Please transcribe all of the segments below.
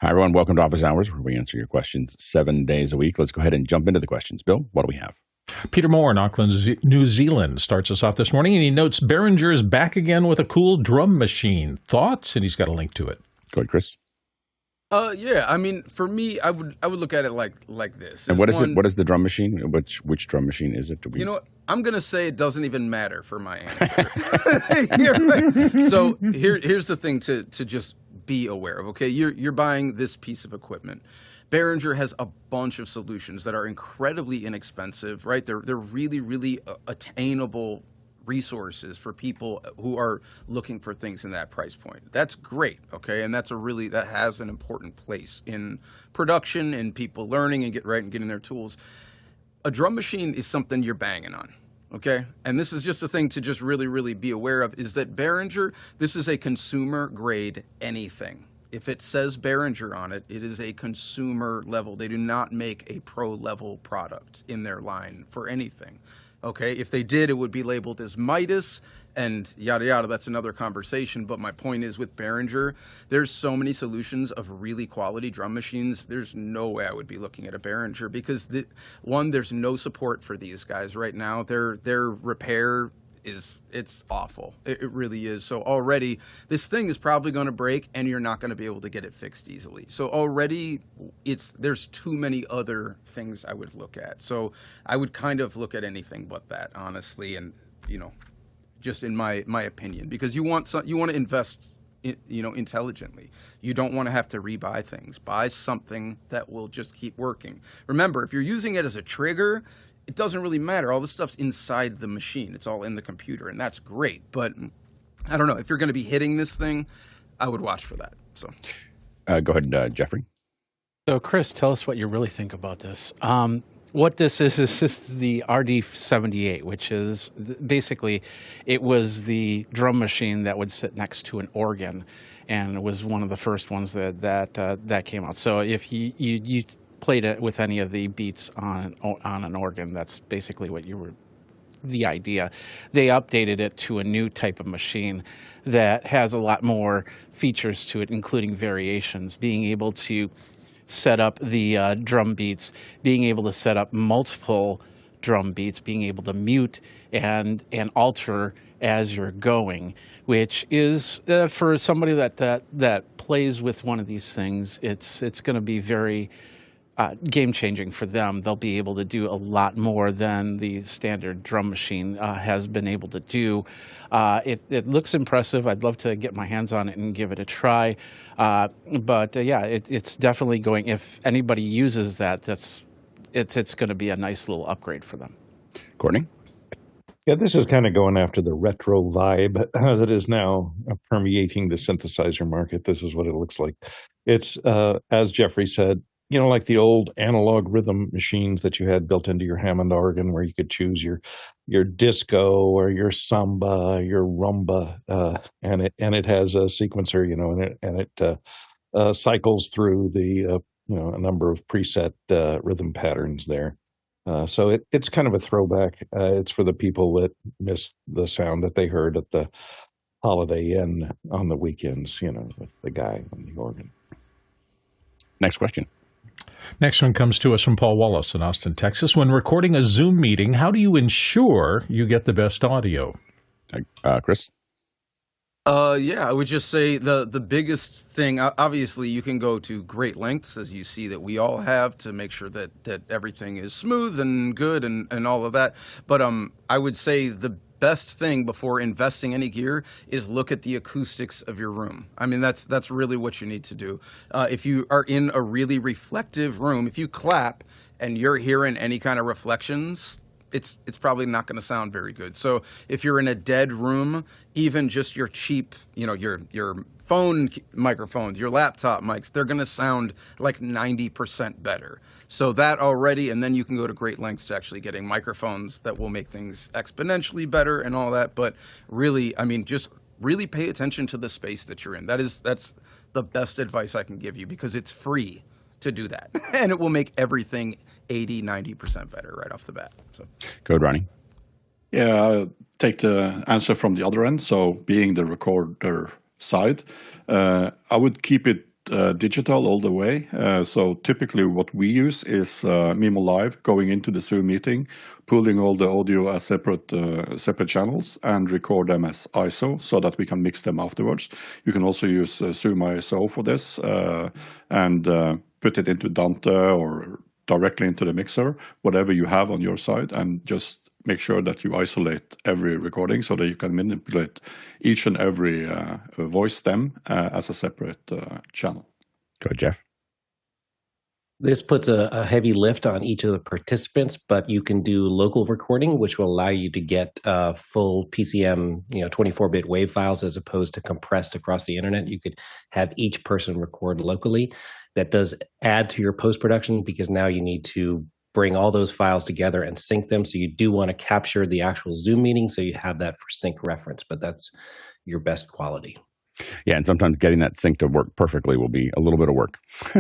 Hi, everyone. Welcome to Office Hours, where we answer your questions 7 days a week. Let's go ahead and jump into the questions. Bill, what do we have? Peter Moore in Auckland, New Zealand starts us off this morning, and he notes Behringer is back again with a cool drum machine. Thoughts? And he's got a link to it. Go ahead, Chris. Yeah. I mean, for me, I would look at it like this. And what is it? What is the drum machine? Which drum machine is it? You know what? I'm gonna say it doesn't even matter for my answer. Right. So here's the thing to just be aware of. Okay, you're buying this piece of equipment. Behringer has a bunch of solutions that are incredibly inexpensive, right? They're really attainable resources for people who are looking for things in that price point. That's great, okay? And that has an important place in production and people learning and getting their tools. A drum machine is something you're banging on, okay? And this is just a thing to just really be aware of, is that Behringer, this is a consumer grade anything. If it says Behringer on it, it is a consumer level. They do not make a pro level product in their line for anything. Okay, if they did, it would be labeled as Midas and yada yada. That's another conversation. But my point is, with Behringer, there's so many solutions of really quality drum machines. There's no way I would be looking at a Behringer because there's no support for these guys right now. Their repair it's awful. It really is. So already this thing is probably going to break and you're not going to be able to get it fixed easily. So already there's too many other things I would look at. So I would kind of look at anything but that, honestly, and just in my opinion, because you want to invest intelligently. You don't want to have to rebuy things. Buy something that will just keep working. Remember, if you're using it as a trigger, it doesn't really matter. All this stuff's inside the machine. It's all in the computer, and that's great. But I don't know. If you're going to be hitting this thing, I would watch for that. So, go ahead, Jeffrey. So, Chris, tell us what you really think about this. What this is the RD-78, which is basically, it was the drum machine that would sit next to an organ, and it was one of the first ones that came out. So if you played it with any of the beats on an organ, that's basically what the idea. They updated it to a new type of machine that has a lot more features to it, including variations, being able to set up the drum beats, being able to set up multiple drum beats, being able to mute and alter as you're going, which is for somebody that plays with one of these things, it's going to be very game-changing for them. They'll be able to do a lot more than the standard drum machine has been able to do. It looks impressive. I'd love to get my hands on it and give it a try. But it's definitely going. If anybody uses that, it's going to be a nice little upgrade for them. Courtney? Yeah, this is kind of going after the retro vibe that is now permeating the synthesizer market. This is what it looks like. It's, as Jeffrey said, like the old analog rhythm machines that you had built into your Hammond organ, where you could choose your disco or your samba, your rumba, and it has a sequencer, and it cycles through the a number of preset rhythm patterns there. So it's kind of a throwback. It's for the people that miss the sound that they heard at the Holiday Inn on the weekends, with the guy on the organ. Next question. Next one comes to us from Paul Wallace in Austin, Texas. When recording a Zoom meeting, how do you ensure you get the best audio? Chris? I would just say the biggest thing, obviously you can go to great lengths, as you see that we all have, to make sure that everything is smooth and good and all of that. But I would say the best thing before investing any gear is look at the acoustics of your room. I mean, that's really what you need to do. If you are in a really reflective room, if you clap and you're hearing any kind of reflections, it's probably not going to sound very good. So if you're in a dead room, even just your cheap, your phone microphones, your laptop mics, they're going to sound like 90% better. So that already, and then you can go to great lengths to actually getting microphones that will make things exponentially better and all that. But really, I mean, just really pay attention to the space that you're in. That's the best advice I can give you, because it's free to do that. And it will make everything 80, 90% better right off the bat. So, Go ahead, Ronnie. Yeah, I'll take the answer from the other end. So being the recorder side, I would keep it digital all the way. So typically what we use is MIMO Live, going into the Zoom meeting, pulling all the audio as separate channels and record them as ISO so that we can mix them afterwards. You can also use Zoom ISO for this and put it into Dante or directly into the mixer, whatever you have on your side, and just make sure that you isolate every recording so that you can manipulate each and every voice stem as a separate channel. Go ahead, Jeff. This puts a heavy lift on each of the participants, but you can do local recording, which will allow you to get full PCM, 24-bit WAV files as opposed to compressed across the internet. You could have each person record locally. That does add to your post-production because now you need to bring all those files together and sync them. So you do want to capture the actual Zoom meeting so you have that for sync reference, but that's your best quality. Yeah, and sometimes getting that sync to work perfectly will be a little bit of work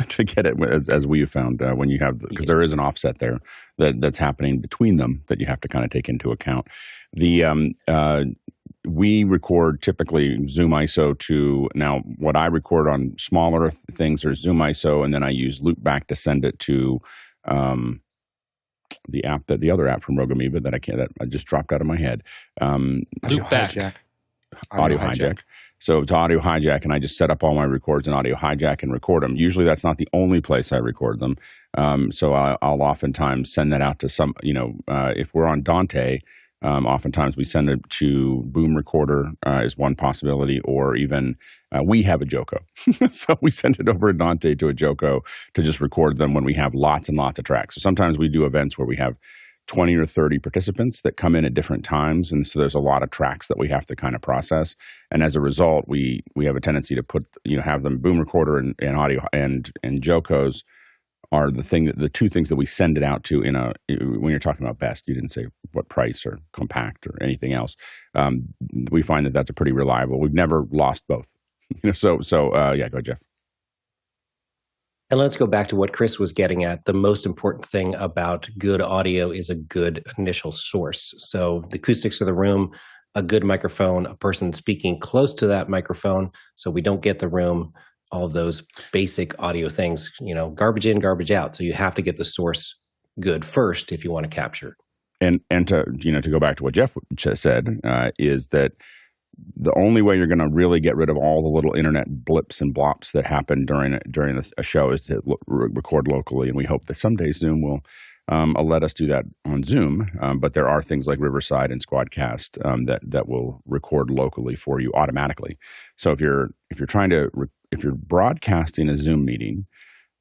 to get it, as we have found when you have, because there is an offset there that's happening between them that you have to kind of take into account. We record typically Zoom ISO to, now what I record on smaller things are Zoom ISO, and then I use Loopback to send it to the other app from Rogue Amoeba that I just dropped out of my head. Loopback. Audio Hijack. So to Audio Hijack, and I just set up all my records in Audio Hijack and record them. Usually that's not the only place I record them. So I'll oftentimes send that out to some, if we're on Dante, oftentimes we send it to Boom Recorder is one possibility, or even we have a Joko. So we send it over to Dante to a Joko to just record them when we have lots and lots of tracks. So sometimes we do events where we have 20 or 30 participants that come in at different times. And so there's a lot of tracks that we have to kind of process. And as a result, we have a tendency to have them Boom Recorder and audio and Jokos are the two things that we send it out to when you're talking about best. You didn't say what price or compact or anything else. We find that that's a pretty reliable. We've never lost both. Yeah, go ahead, Jeff. And let's go back to what Chris was getting at. The most important thing about good audio is a good initial source. So the acoustics of the room, a good microphone, a person speaking close to that microphone so we don't get the room, all of those basic audio things, garbage in, garbage out. So you have to get the source good first if you want to capture. And to go back to what Jeff said, is that the only way you're going to really get rid of all the little internet blips and blops that happen during a show is to record locally. And we hope that someday Zoom will let us do that on Zoom. But there are things like Riverside and Squadcast that will record locally for you automatically. So if you're broadcasting a Zoom meeting,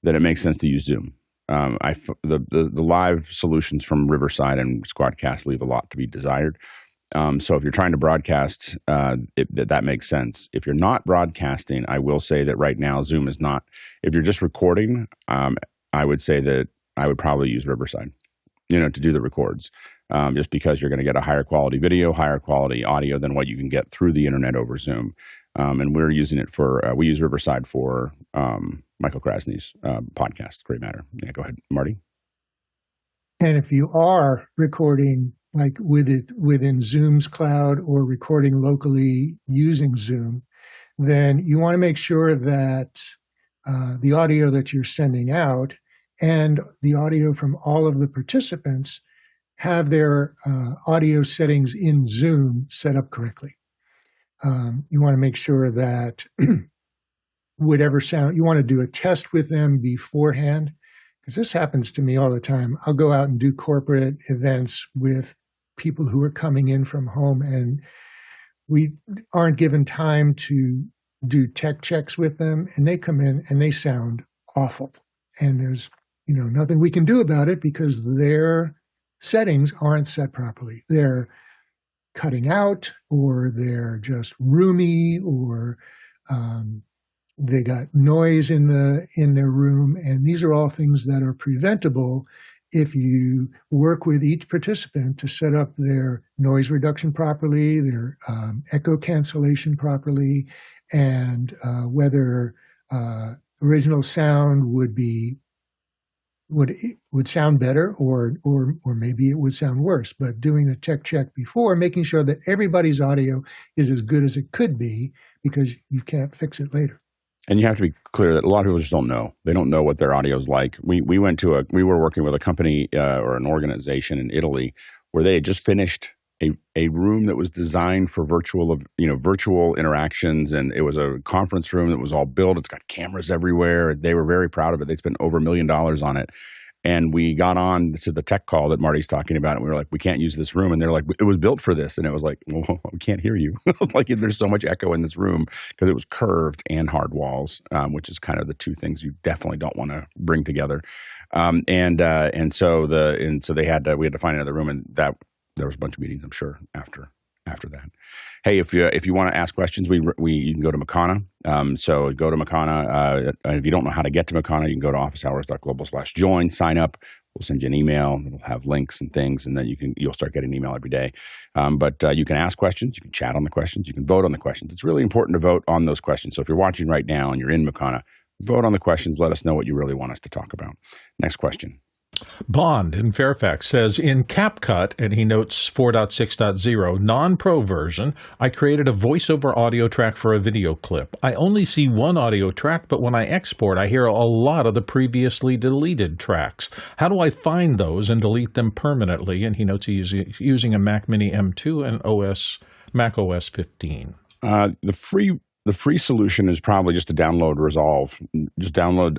then it makes sense to use Zoom. The live solutions from Riverside and Squadcast leave a lot to be desired. So if you're trying to broadcast, that makes sense. If you're not broadcasting, I will say that right now Zoom is not. If you're just recording, I would say that I would probably use Riverside, to do the records, just because you're going to get a higher quality video, higher quality audio than what you can get through the internet over Zoom. And we're using it we use Riverside for Michael Krasny's podcast, Great Matter. Yeah, go ahead, Marty. And if you are recording like within Zoom's cloud or recording locally using Zoom, then you want to make sure that the audio that you're sending out and the audio from all of the participants have their audio settings in Zoom set up correctly. You want to make sure that whatever sound, you want to do a test with them beforehand, because this happens to me all the time. I'll go out and do corporate events with people who are coming in from home, and we aren't given time to do tech checks with them, and they come in and they sound awful. And there's nothing we can do about it because their settings aren't set properly. They're cutting out, or they're just roomy, or they got noise in their room. And these are all things that are preventable if you work with each participant to set up their noise reduction properly, their echo cancellation properly, and whether original sound would sound better, or maybe it would sound worse. But doing the tech check before, making sure that everybody's audio is as good as it could be, because you can't fix it later. And you have to be clear that a lot of people just don't know. They don't know what their audio is like. We were working with a company or an organization in Italy where they had just finished a room that was designed for virtual interactions, and it was a conference room that was all built. It's got cameras everywhere. They were very proud of it. They spent over $1 million on it. And we got on to the tech call that Marty's talking about, and we were like, we can't use this room. And they're like, it was built for this. And it was like, well, we can't hear you. Like, there's so much echo in this room because it was curved and hard walls, which is kind of the two things you definitely don't want to bring together. So we had to find another room, and that there was a bunch of meetings, I'm sure, after that. Hey, if you want to ask questions, you can go to Makana. So go to Makana. If you don't know how to get to Makana, you can go to officehours.global/join, sign up. We'll send you an email. It'll have links and things, and then you'll start getting an email every day. But you can ask questions. You can chat on the questions. You can vote on the questions. It's really important to vote on those questions. So if you're watching right now and you're in Makana, vote on the questions. Let us know what you really want us to talk about. Next question. Bond in Fairfax says, in CapCut, and he notes 4.6.0, non-pro version, I created a voiceover audio track for a video clip. I only see one audio track, but when I export, I hear a lot of the previously deleted tracks. How do I find those and delete them permanently? And he notes he's using a MacMini M2 and MacOS 15. The free solution is probably just to download Resolve. Just download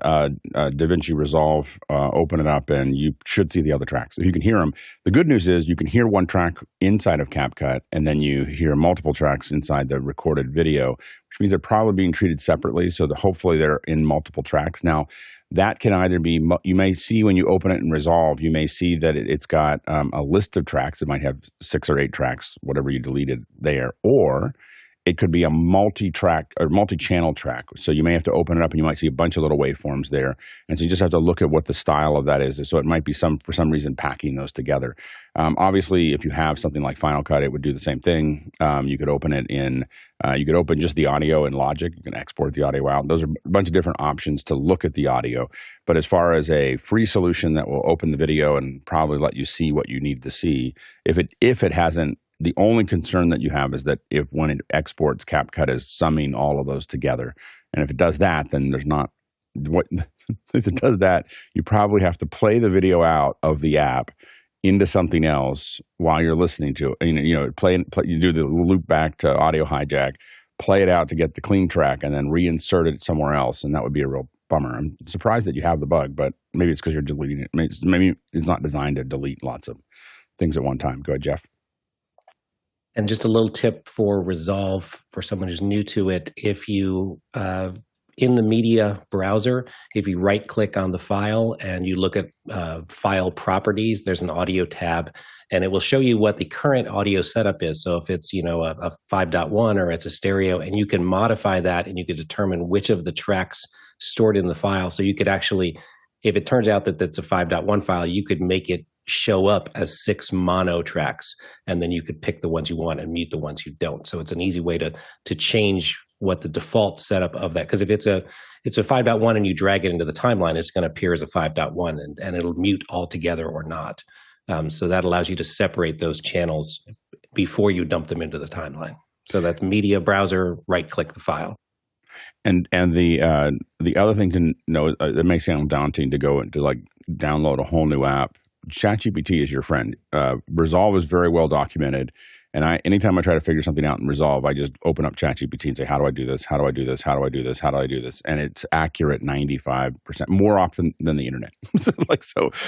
DaVinci Resolve, open it up, and you should see the other tracks. So you can hear them. The good news is you can hear one track inside of CapCut, and then you hear multiple tracks inside the recorded video, which means they're probably being treated separately, so that hopefully they're in multiple tracks. Now, that can either be, you may see when you open it in Resolve, you may see that it's got a list of tracks. It might have 6 or 8 tracks, whatever you deleted there, or it could be a multi-track or multi-channel track. So you may have to open it up and you might see a bunch of little waveforms there. And so you just have to look at what the style of that is. So it might be for some reason packing those together. Obviously, if you have something like Final Cut, it would do the same thing. You could open it you could open just the audio in Logic. You can export the audio out. Those are a bunch of different options to look at the audio. But as far as a free solution that will open the video and probably let you see what you need to see, if it hasn't, the only concern that you have is that when it exports, CapCut is summing all of those together. And if it does that, then if it does that, you probably have to play the video out of the app into something else while you're listening to it. You do the loop back to Audio Hijack, play it out to get the clean track, and then reinsert it somewhere else. And that would be a real bummer. I'm surprised that you have the bug, but maybe it's because you're deleting it. Maybe it's not designed to delete lots of things at one time. Go ahead, Jeff. And just a little tip for Resolve for someone who's new to it. If you, in the media browser, if you right click on the file and you look at file properties, there's an audio tab and it will show you what the current audio setup is. So if it's, a 5.1 or it's a stereo, and you can modify that and you can determine which of the tracks stored in the file. So you could actually, if it turns out that that's a 5.1 file, you could make it show up as 6 mono tracks, and then you could pick the ones you want and mute the ones you don't. So it's an easy way to change what the default setup of that, because if it's a 5.1 and you drag it into the timeline, it's going to appear as a 5.1 and it'll mute altogether or not. So that allows you to separate those channels before you dump them into the timeline. So that's media browser, right click the file. And the other thing to know, it may sound daunting to go into like download a whole new app. ChatGPT is your friend. Resolve is very well documented. And anytime I try to figure something out in Resolve, I just open up ChatGPT and say, how do I do this? How do I do this? How do I do this? How do I do this? And it's accurate 95%, more often than the internet.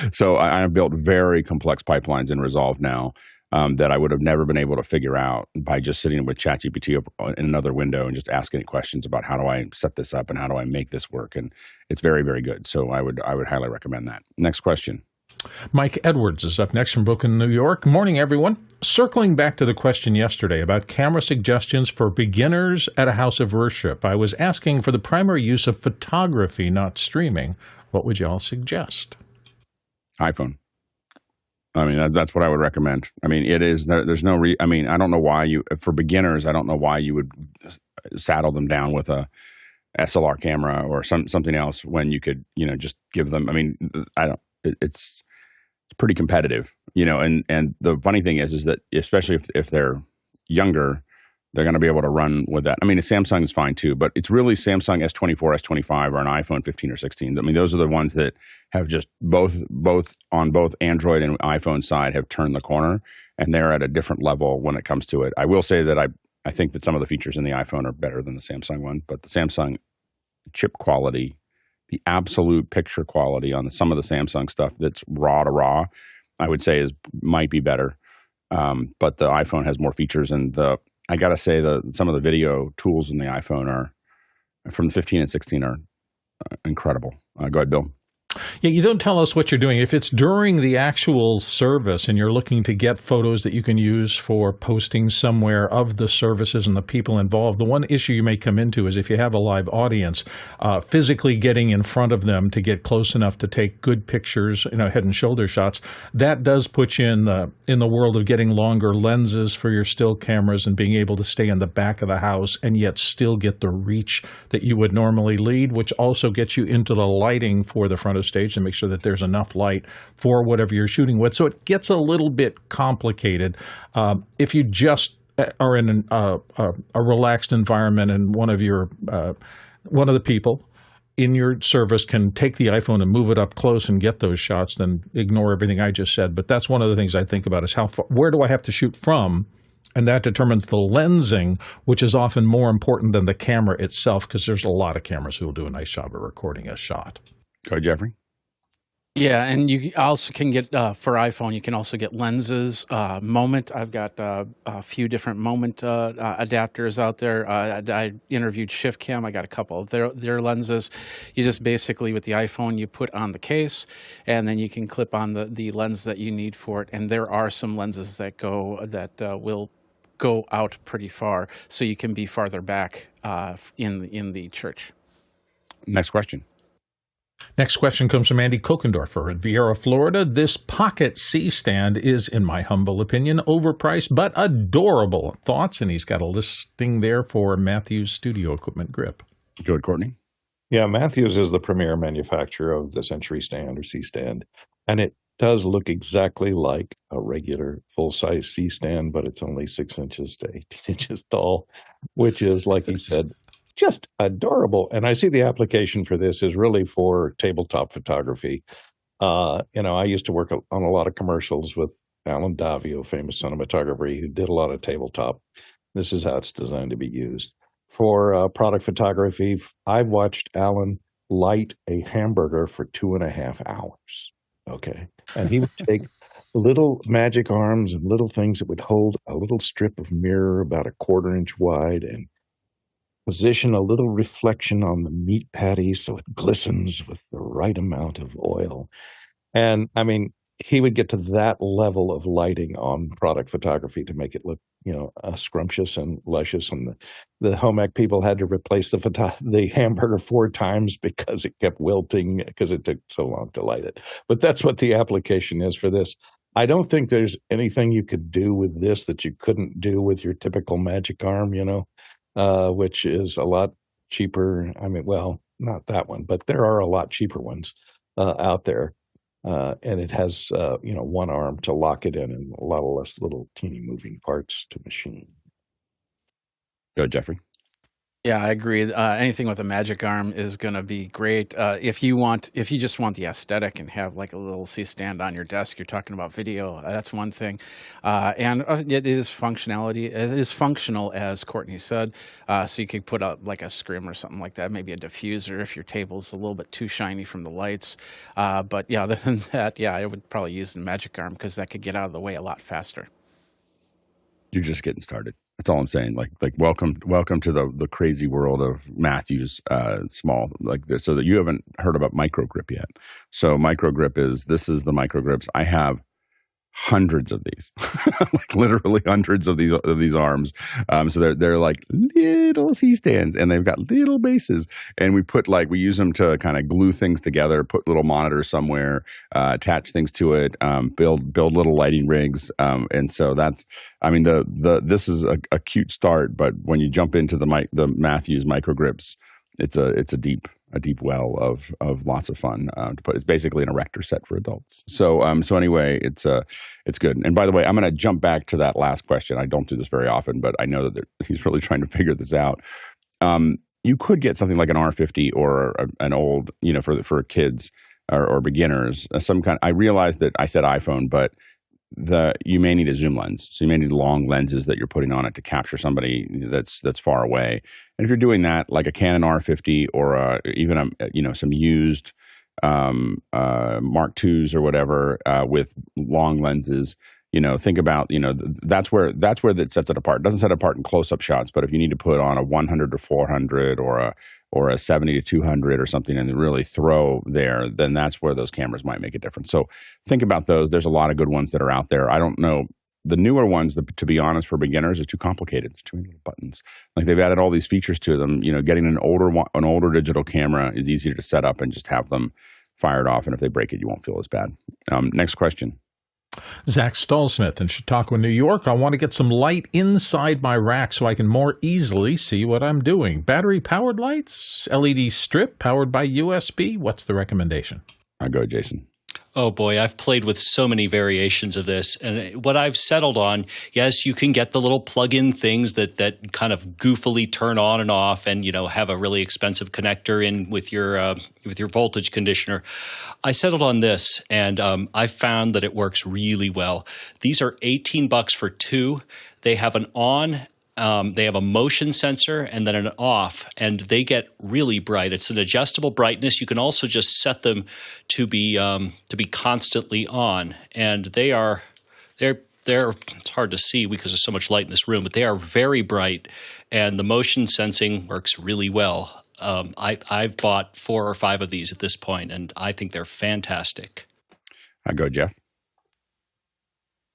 So I have built very complex pipelines in Resolve now that I would have never been able to figure out by just sitting with ChatGPT in another window and just asking it questions about how do I set this up and how do I make this work. And it's very, very good. So I would highly recommend that. Next question. Mike Edwards is up next from Brooklyn, New York. Morning, everyone. Circling back to the question yesterday about camera suggestions for beginners at a house of worship, I was asking for the primary use of photography, not streaming. What would y'all suggest? iPhone. I mean, that's what I would recommend. I mean, it is, there's no, I don't know why for beginners, I don't know why you would saddle them down with a SLR camera or something else when you could, just give them, it's pretty competitive, and the funny thing is that especially if they're younger, they're going to be able to run with that. I mean, a Samsung is fine too, but it's really Samsung S24, S25, or an iPhone 15 or 16. I mean, those are the ones that have just both on both Android and iPhone side have turned the corner, and they're at a different level when it comes to it. I will say that I think that some of the features in the iPhone are better than the Samsung one, but the Samsung chip quality, the absolute picture quality on some of the Samsung stuff that's raw to raw, I would say might be better. But the iPhone has more features, and I got to say some of the video tools in the iPhone from the 15 and 16 are incredible. Go ahead, Bill. Yeah, you don't tell us what you're doing. If it's during the actual service and you're looking to get photos that you can use for posting somewhere of the services and the people involved, the one issue you may come into is if you have a live audience, physically getting in front of them to get close enough to take good pictures, head and shoulder shots. That does put you in the world of getting longer lenses for your still cameras and being able to stay in the back of the house and yet still get the reach that you would normally lead, which also gets you into the lighting for the front of stage to make sure that there's enough light for whatever you're shooting with. So it gets a little bit complicated. If you just are in a relaxed environment and one of the people in your service can take the iPhone and move it up close and get those shots, then ignore everything I just said. But that's one of the things I think about is where do I have to shoot from? And that determines the lensing, which is often more important than the camera itself, because there's a lot of cameras who will do a nice job of recording a shot. Go ahead, Jeffrey. Yeah, and you also can get, for iPhone, you can also get lenses, Moment. I've got a few different Moment adapters out there. I interviewed ShiftCam. I got a couple of their lenses. You just basically, with the iPhone, you put on the case, and then you can clip on the lens that you need for it. And there are some lenses that will go out pretty far, so you can be farther back in the church. Next question. Next question comes from Andy Kokendorfer in Vieira, Florida. This Pocket C stand is, in my humble opinion, overpriced but adorable. Thoughts? And he's got a listing there for Matthews Studio Equipment grip. Go ahead, Courtney. Yeah, Matthews is the premier manufacturer of the Century stand or C stand, and it does look exactly like a regular full-size C stand, but it's only 6 inches to 18 inches tall, which is, like he said, just adorable. And I see the application for this is really for tabletop photography. I used to work on a lot of commercials with Alan Davio, famous cinematographer, who did a lot of tabletop. This is how it's designed to be used. For product photography, I've watched Alan light a hamburger for 2.5 hours. Okay. And he would take little magic arms and little things that would hold a little strip of mirror about 1/4 inch wide and position a little reflection on the meat patty so it glistens with the right amount of oil. And I mean, he would get to that level of lighting on product photography to make it look, scrumptious and luscious. And the home ec people had to replace the hamburger 4 times because it kept wilting because it took so long to light it. But that's what the application is for this. I don't think there's anything you could do with this that you couldn't do with your typical magic arm, which is a lot cheaper. I mean, well, not that one, but there are a lot cheaper ones out there. And it has, one arm to lock it in and a lot less little teeny moving parts to machine. Go, Jeffrey. Yeah, I agree. Anything with a magic arm is going to be great. If you just want the aesthetic and have like a little C-stand on your desk, you're talking about video, that's one thing. And it is functionality. It is functional, as Courtney said. So you could put up like a scrim or something like that, maybe a diffuser if your table's a little bit too shiny from the lights. But yeah, other than that, yeah, I would probably use the magic arm because that could get out of the way a lot faster. You're just getting started. That's all I'm saying. Like welcome to the crazy world of Matthews small like this. So that you haven't heard about micro grip yet. So micro grip is the micro grips. I have hundreds of these, like literally hundreds of these arms. So they're like little C-stands, and they've got little bases. And we use them to kind of glue things together, put little monitors somewhere, attach things to it, build little lighting rigs. And so this is a cute start, but when you jump into the Matthews micro grips, it's a deep a deep well of lots of fun to put. It's basically an erector set for adults. So anyway, it's good. And by the way, I'm going to jump back to that last question. I don't do this very often, but I know that he's really trying to figure this out. You could get something like an R50 or an old, for kids or beginners, some kind. I realize that I said iPhone, but you may need a zoom lens. So you may need long lenses that you're putting on it to capture somebody that's far away. And if you're doing that, like a Canon R50 or even some used Mark IIs or whatever with long lenses, think about, that's where that sets it apart. It doesn't set it apart in close-up shots, but if you need to put on a 100 to 400 or a 70 to 200 or something and really throw there, then that's where those cameras might make a difference. So think about those. There's a lot of good ones that are out there. I don't know. The newer ones, to be honest, for beginners, are too complicated. There's too many little buttons. Like they've added all these features to them. Getting an older digital camera is easier to set up and just have them fired off. And if they break it, you won't feel as bad. Next question. Zach Stallsmith in Chautauqua, New York. I want to get some light inside my rack so I can more easily see what I'm doing. Battery-powered lights? LED strip powered by USB? What's the recommendation? I'll go, Jason. Oh boy, I've played with so many variations of this. And what I've settled on, yes, you can get the little plug-in things that kind of goofily turn on and off and, have a really expensive connector in with your voltage conditioner. I settled on this, and I found that it works really well. These are $18 for two. They have an on. They have a motion sensor and then an off, and they get really bright. It's an adjustable brightness. You can also just set them to be constantly on, and they're it's hard to see because there's so much light in this room, but they are very bright, and the motion sensing works really well. I've bought 4 or 5 of these at this point, and I think they're fantastic. I go, Jeff.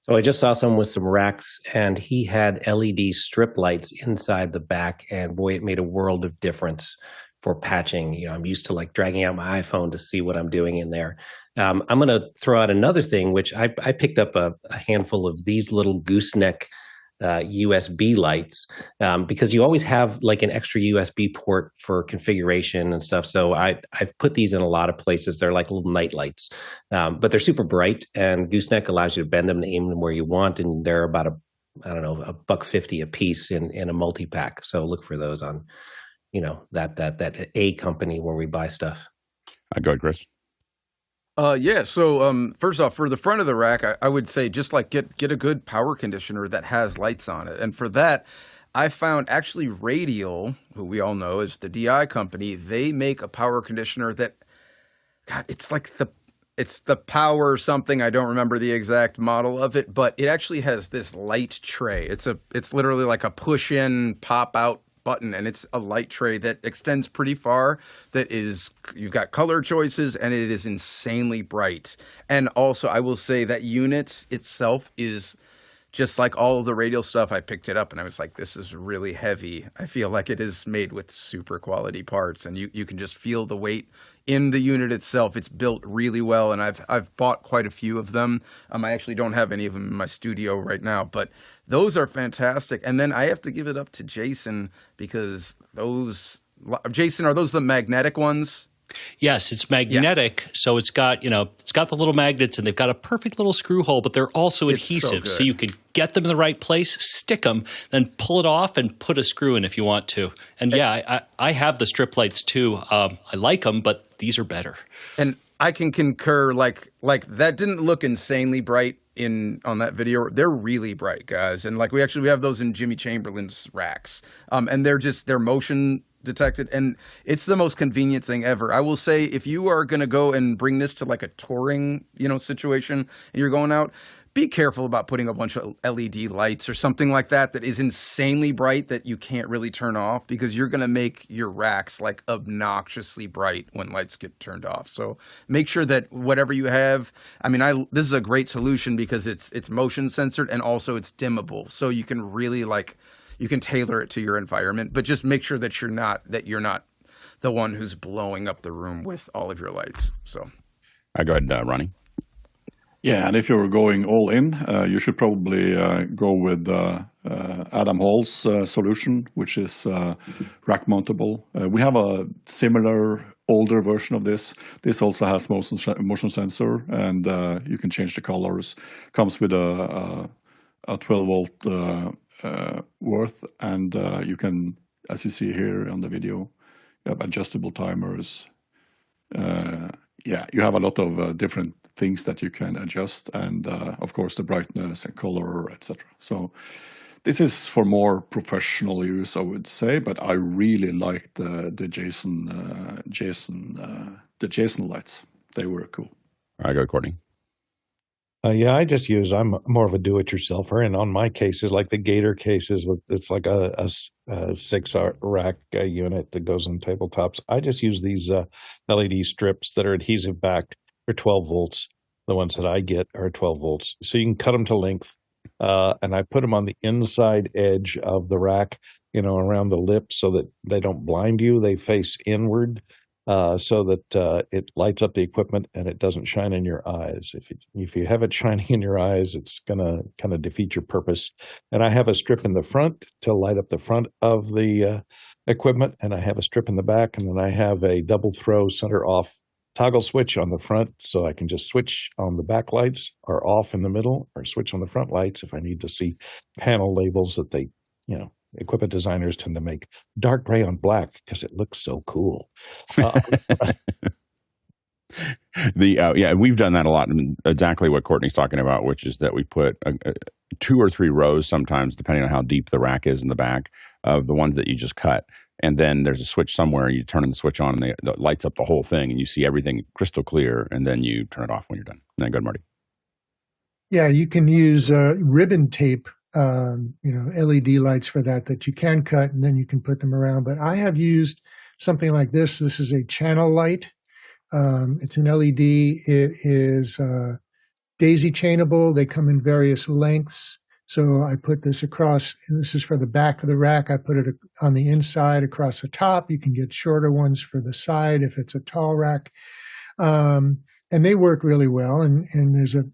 So I just saw someone with some racks, and he had LED strip lights inside the back, and boy, it made a world of difference for patching. I'm used to dragging out my iPhone to see what I'm doing in there. I'm going to throw out another thing, which I picked up a handful of these little gooseneck USB lights because you always have an extra USB port for configuration and stuff. So I've put these in a lot of places. They're like little night lights, but they're super bright, and gooseneck allows you to bend them to aim them where you want. And they're about $1.50 a piece in a multi-pack. So look for those on, that A company where we buy stuff. Go ahead, Chris. So first off, for the front of the rack, I would say just get a good power conditioner that has lights on it. And for that, I found actually Radial, who we all know is the DI company, they make a power conditioner that, God, it's the power something. I don't remember the exact model of it, but it actually has this light tray. It's literally like a push in, pop out button, and it's a light tray that extends pretty far. You've got color choices, and it is insanely bright. And also, I will say that unit itself is just like all of the Radial stuff. I picked it up, and I was like, this is really heavy. I feel like it is made with super quality parts, and you can just feel the weight in the unit itself. It's built really well, and I've bought quite a few of them. I actually don't have any of them in my studio right now, but those are fantastic. And then I have to give it up to Jason because Jason, are those the magnetic ones? Yes, it's magnetic, so it's got the little magnets, and they've got a perfect little screw hole, but they're also adhesive, so you can get them in the right place, stick them, then pull it off and put a screw in if you want to. And I have the strip lights too. I like them, but these are better. And I can concur. Like that didn't look insanely bright on that video. They're really bright, guys, and we have those in Jimmy Chamberlain's racks, and they're motion detected, and it's the most convenient thing ever. I will say, if you are going to go and bring this to a touring, situation, and you're going out, be careful about putting a bunch of LED lights or something like that is insanely bright that you can't really turn off, because you're going to make your racks obnoxiously bright when lights get turned off. So make sure that whatever you have, this is a great solution because it's motion censored, and also it's dimmable. So you can really you can tailor it to your environment, but just make sure that you're not the one who's blowing up the room with all of your lights. So, go ahead, Ronnie. Yeah, and if you're going all in, you should probably go with Adam Hall's solution, which is rack mountable. We have a similar older version of this. This also has motion sensor, and you can change the colors. Comes with a 12-volt worth, and you can, as you see here on the video, you have adjustable timers. You have a lot of different things that you can adjust, and of course the brightness and color, etc. So this is for more professional use, I would say, but I really liked the Jason lights. They were cool. I go, Courtney. I'm more of a do-it-yourselfer, and on my cases, like the Gator cases, it's like a 6-rack unit that goes on tabletops. I just use these LED strips that are adhesive backed. They're 12 volts. The ones that I get are 12 volts. So you can cut them to length, and I put them on the inside edge of the rack, around the lip so that they don't blind you. They face inward. So that it lights up the equipment and it doesn't shine in your eyes. If you have it shining in your eyes, it's going to kind of defeat your purpose. And I have a strip in the front to light up the front of the equipment, and I have a strip in the back, and then I have a double throw center off toggle switch on the front, so I can just switch on the back lights or off in the middle, or switch on the front lights if I need to see panel labels that they, equipment designers tend to make dark gray on black because it looks so cool. We've done that a lot. Exactly what Courtney's talking about, which is that we put 2 or 3 rows sometimes, depending on how deep the rack is in the back, of the ones that you just cut. And then there's a switch somewhere, you turn the switch on, and it lights up the whole thing, and you see everything crystal clear, and then you turn it off when you're done. And then go ahead, Marty. Yeah, you can use ribbon tape, LED lights for that you can cut, and then you can put them around. But I have used something like this. This is a channel light. It's an LED. It is daisy chainable. They come in various lengths. So I put this across. This is for the back of the rack. I put it on the inside across the top. You can get shorter ones for the side if it's a tall rack. And they work really well. And there's a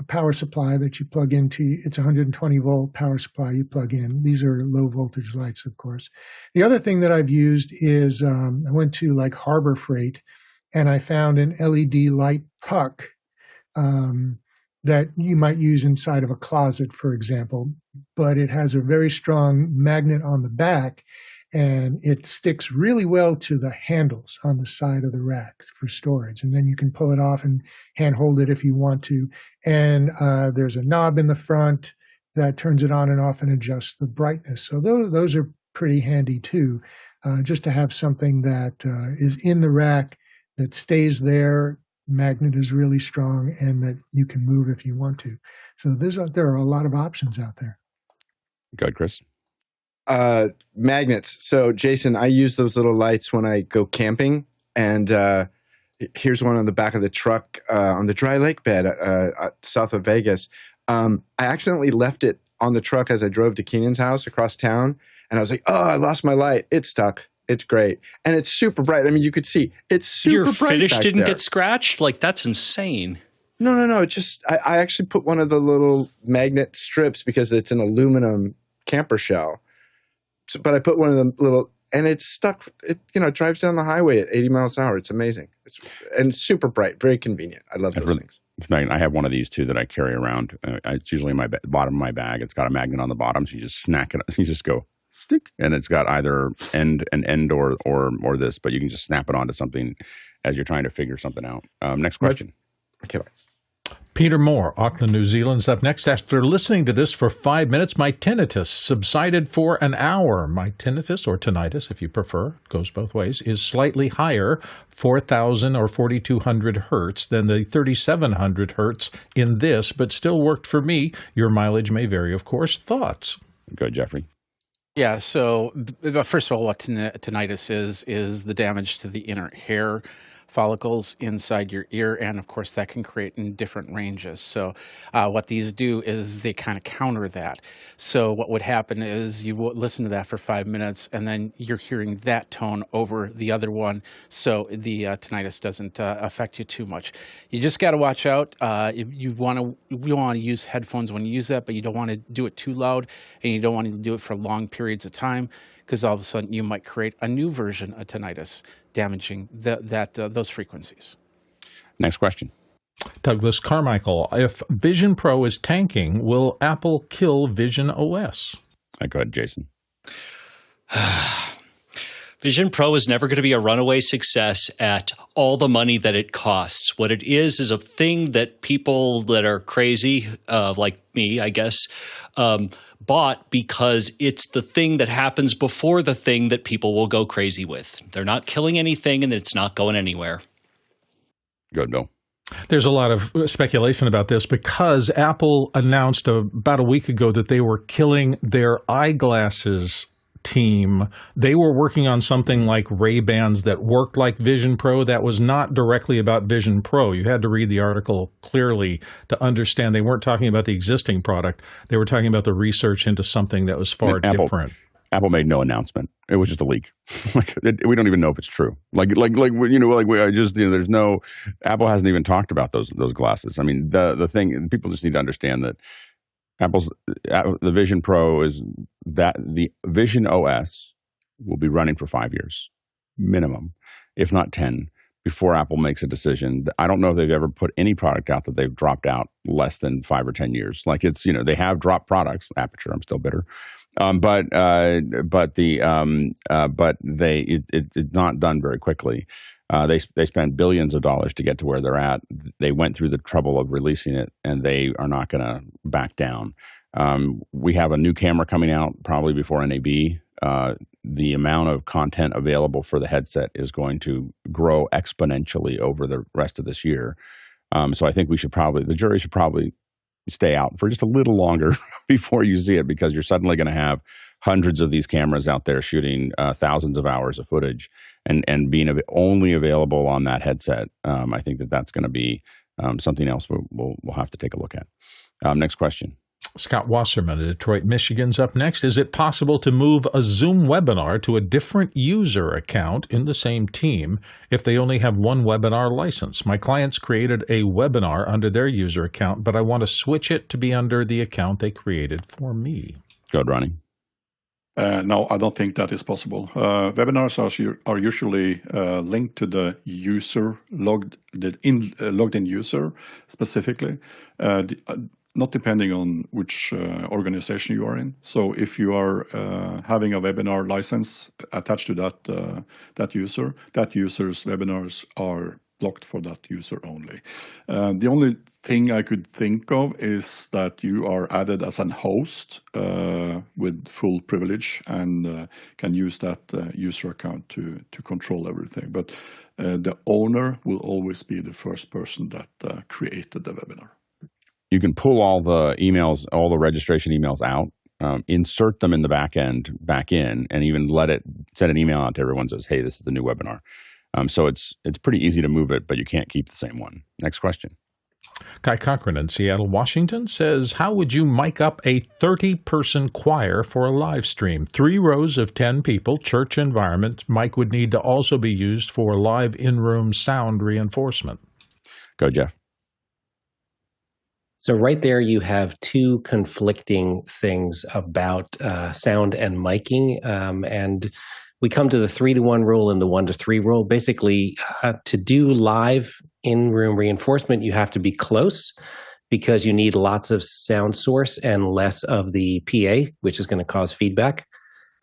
power supply that you plug into. It's a 120-volt power supply you plug in. These are low-voltage lights, of course. The other thing that I've used is I went to like Harbor Freight, and I found an LED light puck that you might use inside of a closet, for example. But it has a very strong magnet on the back, and it sticks really well to the handles on the side of the rack for storage. And then you can pull it off and hand hold it if you want to. And there's a knob in the front that turns it on and off and adjusts the brightness. So those are pretty handy too, just to have something that is in the rack that stays there. Magnet is really strong, and that you can move if you want to. So there are a lot of options out there. Go ahead, Chris. Magnets. So, Jason, I use those little lights when I go camping, and here's one on the back of the truck on the dry lake bed south of Vegas. I accidentally left it on the truck as I drove to Keenan's house across town, and I was like, oh, I lost my light. It's stuck. It's great. And it's super bright. I mean, you could see it's super bright. Your finish back didn't there. get scratched? Like, that's insane. No. It just, I actually put one of the little magnet strips because it's an aluminum camper shell. But I put one of them little, and it's stuck. It drives down the highway at 80 miles an hour. It's amazing. And super bright, very convenient. I love those things. I have one of these too that I carry around. It's usually in my bottom of my bag. It's got a magnet on the bottom, so you just snack it. You just go stick, and it's got either an end or this, but you can just snap it onto something as you're trying to figure something out. Next question. Okay. Peter Moore, Auckland, New Zealand's up next. After listening to this for 5 minutes, my tinnitus subsided for an hour. My tinnitus, or tinnitus if you prefer, goes both ways, is slightly higher, 4,000 or 4,200 hertz, than the 3,700 hertz in this, but still worked for me. Your mileage may vary, of course. Thoughts? Go, Jeffrey. Yeah, so first of all, what tinnitus is the damage to the inner hair follicles inside your ear, and of course that can create in different ranges. So what these do is they kind of counter that. So what would happen is you would listen to that for 5 minutes, and then you're hearing that tone over the other one, so the tinnitus doesn't affect you too much. You just got to watch out. You want to use headphones when you use that, but you don't want to do it too loud, and you don't want to do it for long periods of time, because all of a sudden you might create a new version of tinnitus, damaging those frequencies. Next question. Douglas Carmichael, if Vision Pro is tanking, will Apple kill visionOS? Go ahead, Jason. Vision Pro is never going to be a runaway success at all the money that it costs. What it is a thing that people that are crazy, like me, I guess, bought because it's the thing that happens before the thing that people will go crazy with. They're not killing anything, and it's not going anywhere. Good, Bill. There's a lot of speculation about this because Apple announced about a week ago that they were killing their eyeglasses team. They were working on something like Ray-Bans that worked like Vision Pro that was not directly about Vision Pro. You had to read the article clearly to understand they weren't talking about the existing product. They were talking about the research into something that was far different. Apple made no announcement. It was just a leak. We don't even know if it's true. There's no. Apple hasn't even talked about those glasses. I mean, the thing, people just need to understand that the Vision Pro is that the visionOS will be running for 5 years minimum, if not 10, before Apple makes a decision. I don't know if they've ever put any product out that they've dropped out less than 5 or 10 years. They have dropped products. Aperture, I'm still bitter. But it's not done very quickly. They spent billions of dollars to get to where they're at. They went through the trouble of releasing it, and they are not going to back down. We have a new camera coming out probably before NAB. The amount of content available for the headset is going to grow exponentially over the rest of this year. So I think the jury should probably stay out for just a little longer before you see it, because you're suddenly going to have hundreds of these cameras out there shooting thousands of hours of footage and being only available on that headset. I think that's going to be something else we'll have to take a look at. Next question. Scott Wasserman of Detroit, Michigan's up next. Is it possible to move a Zoom webinar to a different user account in the same team if they only have one webinar license? My clients created a webinar under their user account, but I want to switch it to be under the account they created for me. Go ahead, Ronnie. No, I don't think that is possible. Webinars are usually linked to the user logged in user specifically. Not depending on which organization you are in. So if you are having a webinar license attached to that user's webinars are blocked for that user only. The only thing I could think of is that you are added as an host with full privilege and can use that user account to control everything. But the owner will always be the first person that created the webinar. You can pull all the emails, all the registration emails out, insert them in the back end, back in, and even send an email out to everyone that says, hey, this is the new webinar. So it's pretty easy to move it, but you can't keep the same one. Next question. Kai Cochran in Seattle, Washington says, how would you mic up a 30-person choir for a live stream? 3 rows of 10 people, church environment. Mic would need to also be used for live in-room sound reinforcement. Go, Jeff. So right there, you have 2 conflicting things about sound and miking, and we come to the 3-to-1 rule and the 1-to-3 rule. Basically, to do live in-room reinforcement, you have to be close because you need lots of sound source and less of the PA, which is going to cause feedback.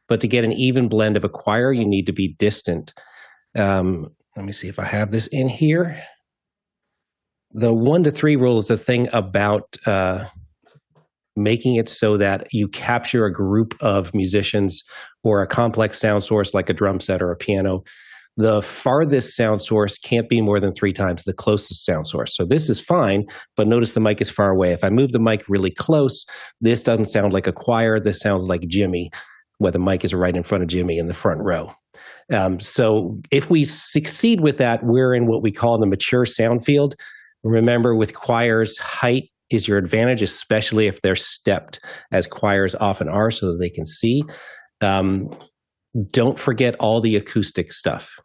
But to get an even blend of a choir, you need to be distant. Let me see if I have this in here. The 1-to-3 rule is the thing about making it so that you capture a group of musicians or a complex sound source like a drum set or a piano. The farthest sound source can't be more than 3 times the closest sound source. So this is fine, but notice the mic is far away. If I move the mic really close, this doesn't sound like a choir. This sounds like Jimmy, where the mic is right in front of Jimmy in the front row. So if we succeed with that, we're in what we call the mature sound field. Remember, with choirs, height is your advantage, especially if they're stepped, as choirs often are, so that they can see. Don't forget all the acoustic stuff.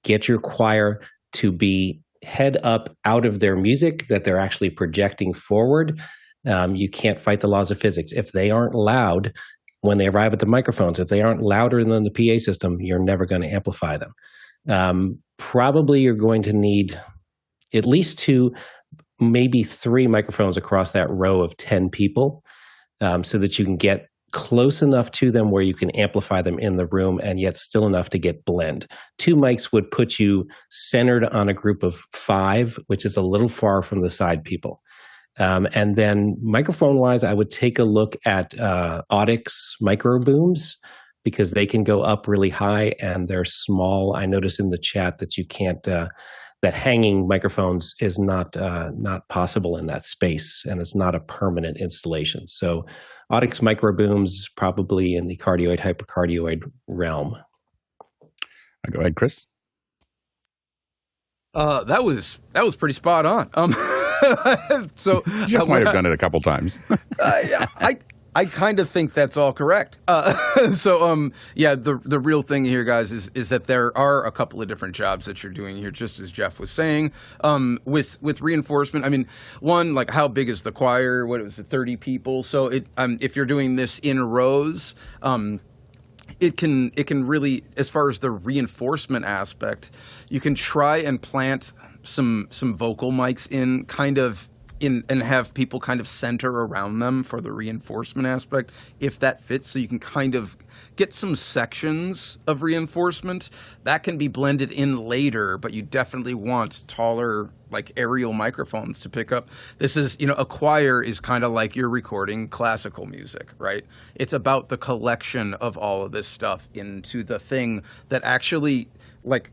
Get your choir to be head up out of their music that they're actually projecting forward. You can't fight the laws of physics. If they aren't loud when they arrive at the microphones, if they aren't louder than the PA system, you're never going to amplify them. Probably you're going to need at least 2, maybe 3 microphones across that row of 10 people, so that you can get close enough to them where you can amplify them in the room and yet still enough to get blend. 2 mics would put you centered on a group of 5, which is a little far from the side people. And then microphone-wise, I would take a look at Audix micro booms, because they can go up really high and they're small. I noticed in the chat that you can't, that hanging microphones is not possible in that space, and it's not a permanent installation. So Audix micro booms probably in the cardioid, hypercardioid realm. Go ahead, Chris. That was pretty spot on. So Jeff might have done it a couple times. I kind of think that's all correct. The real thing here, guys, is that there are a couple of different jobs that you're doing here, just as Jeff was saying. With reinforcement, I mean, one, like, how big is the choir? What was it, 30 people? So if you're doing this in rows, it can really, as far as the reinforcement aspect, you can try and plant some vocal mics in and have people kind of center around them for the reinforcement aspect, if that fits, so you can kind of get some sections of reinforcement. That can be blended in later, but you definitely want taller, like, aerial microphones to pick up. This is, a choir is kind of like you're recording classical music, right? It's about the collection of all of this stuff into the thing that actually, like,